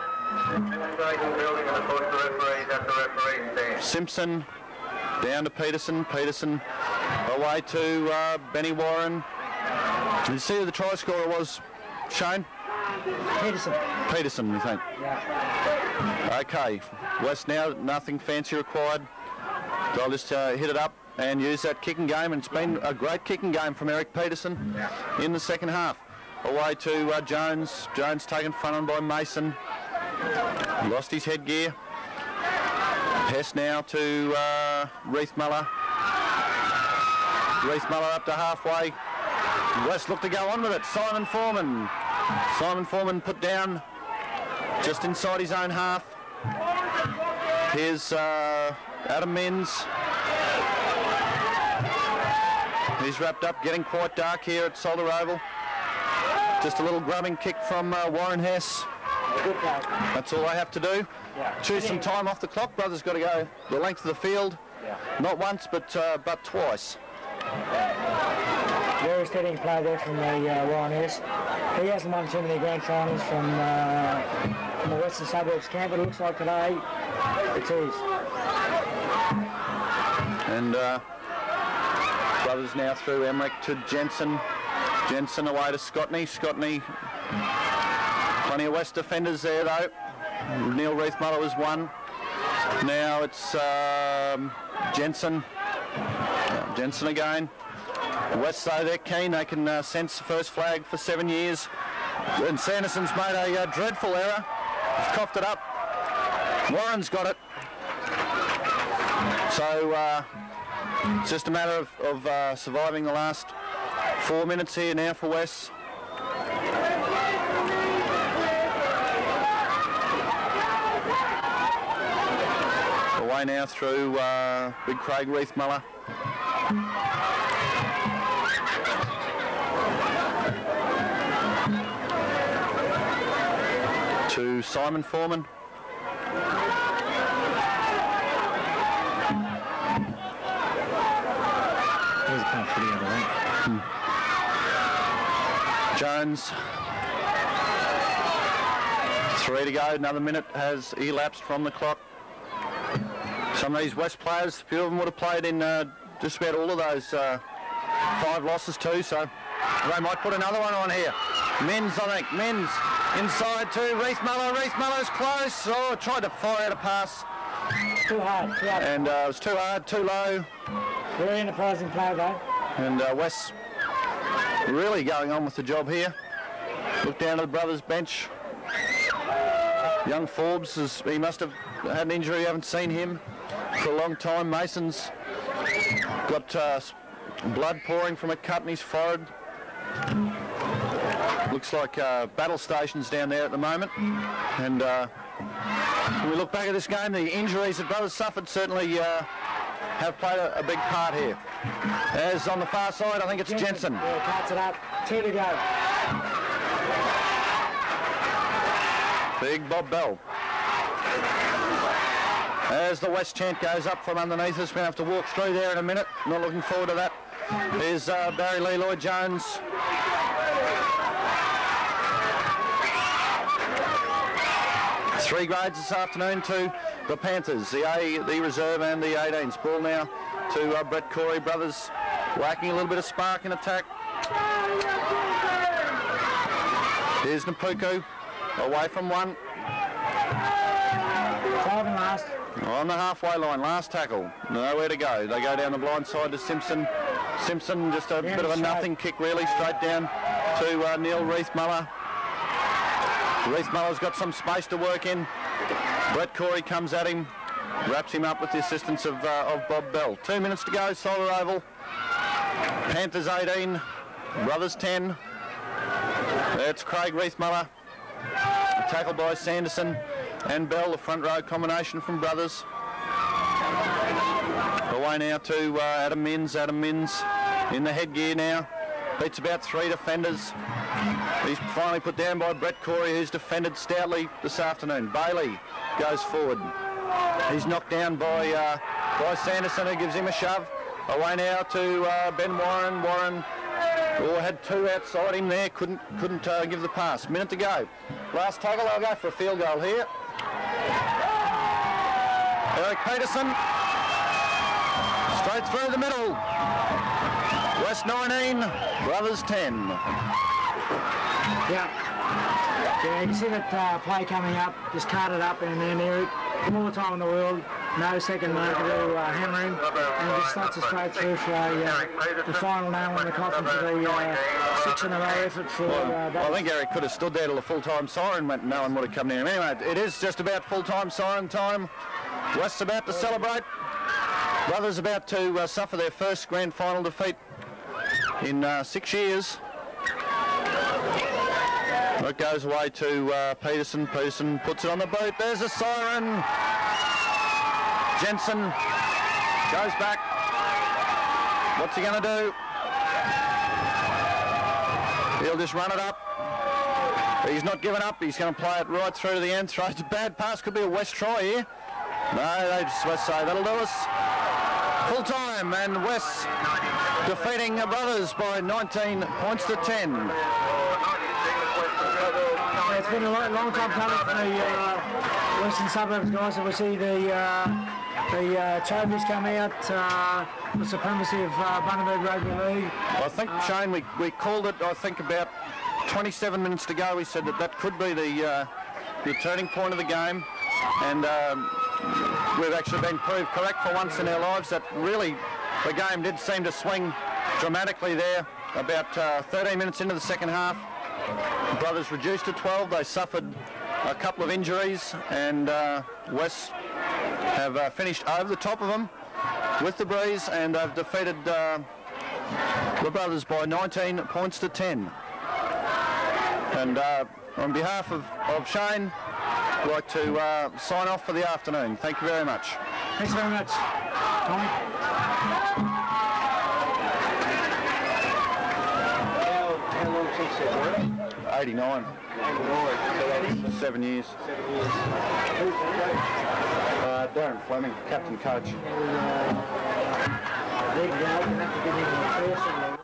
Simpson down to Peterson. Peterson away to Benny Warren. Did you see who the try scorer was, Shane? Peterson. Peterson, you think? Yeah. Okay. West now, nothing fancy required. They'll just hit it up and use that kicking game, and it's been a great kicking game from Eric Peterson in the second half. Away to Jones. Jones taken front on by Mason. Lost his headgear. Hess now to Reith Muller. Reith Muller up to halfway. West look to go on with it. Simon Foreman. Simon Foreman put down just inside his own half. Here's Adam Menz. He's wrapped up, getting quite dark here at Solder Oval. Just a little grubbing kick from Warren Hess. That's all they have to do. Choose some time off the clock. Brothers got to go the length of the field. Not once, but twice. Very steady play there from the Warriors. He hasn't won too many grand finals from the Western Suburbs camp, but it looks like today it is. And Brothers now through Emmerich to Jensen. Jensen away to Scotney. Scotney, plenty of West defenders there though. Neil Reithmuller was one. Now it's Jensen. Jensen again. West though, they're keen. They can sense the first flag for 7 years. And Sanderson's made a dreadful error. He's coughed it up. Warren's got it. So it's just a matter of surviving the last 4 minutes here now for West. Away now through Big Craig Reithmuller. To Simon Foreman. Jones. 3 to go. Another minute has elapsed from the clock. Some of these West players, a few of them would have played in just about all of those 5 losses too, so they might put another one on here. Men's, I think. Men's inside to Reithmuller. Reithmuller's close. Oh, tried to fire out a pass. Too hard. And it was too hard, too low. Very enterprising play though. And West really going on with the job here. Look down to the Brothers bench. Young Forbes, he must have had an injury. Haven't seen him for a long time. Mason's got blood pouring from a cut in his forehead. Looks like battle stations down there at the moment. And when we look back at this game, the injuries that Brothers suffered certainly have played a big part here. As on the far side, I think it's Jensen. Yeah, cuts it up. 2 to go. Big Bob Bell. As the West chant goes up from underneath us, we're going to have to walk through there in a minute. Not looking forward to that. Here's Barry Lee Lloyd-Jones. Three grades this afternoon to the Panthers, the A, the reserve and the 18s. Ball now to Brett Corey. Brothers lacking a little bit of spark in attack. Here's Napuku away from one. 5 and last. On the halfway line, last tackle. Nowhere to go. They go down the blind side to Simpson. Simpson, just a bit of a nothing kick really, straight down to Neil Reithmuller. Reithmuller's got some space to work in. Brett Corey comes at him, wraps him up with the assistance of Bob Bell. 2 minutes to go, Solar Oval. Panthers 18, Brothers 10. That's Craig Reithmuller. Tackled by Sanderson and Bell, the front row combination from Brothers. Away now to Adam Minns. Adam Minns in the headgear now. Beats about 3 defenders. He's finally put down by Brett Corey, who's defended stoutly this afternoon. Bailey goes forward. He's knocked down by Sanderson, who gives him a shove. Away now to Ben Warren. Warren had 2 outside him there, couldn't give the pass. Minute to go. Last tackle, I'll go for a field goal here. Eric Peterson, straight through the middle. West 19, Brothers 10. Yeah, you can see that play coming up, just cart it up and then Eric, all the time in the world, no second marker to hammer him, and just starts it straight through for the final nail in the coffin for the 6 in a row effort for I think Eric could have stood there till the full-time siren went, no one would have come near him. Anyway, it is just about full-time siren time. West's about to celebrate. Brothers about to suffer their first grand final defeat in 6 years. It goes away to Peterson. Peterson puts it on the boot. There's a siren. Jensen goes back. What's he going to do? He'll just run it up. He's not giving up. He's going to play it right through to the end. Throws a bad pass. Could be a West try here. No, they just say that'll do us. full time, and West defeating the Brothers by 19 points to 10. It's been a long time coming for the Western Suburbs guys, and we see the trophies come out, the supremacy of Bundaberg Rugby League. I think, Shane, we called it, I think about 27 minutes to go. We said that could be the turning point of the game, and we've actually been proved correct for once in our lives that really the game did seem to swing dramatically there about 13 minutes into the second half. The Brothers reduced to 12. They suffered a couple of injuries, and West have finished over the top of them with the breeze, and they've defeated the Brothers by 19 points to 10. And on behalf of Shane, I'd like to sign off for the afternoon. Thank you very much. Thanks very much, Tommy. How long since that, 89. 89. 7 years. Darren Fleming, captain coach. They're going to have to get in the first.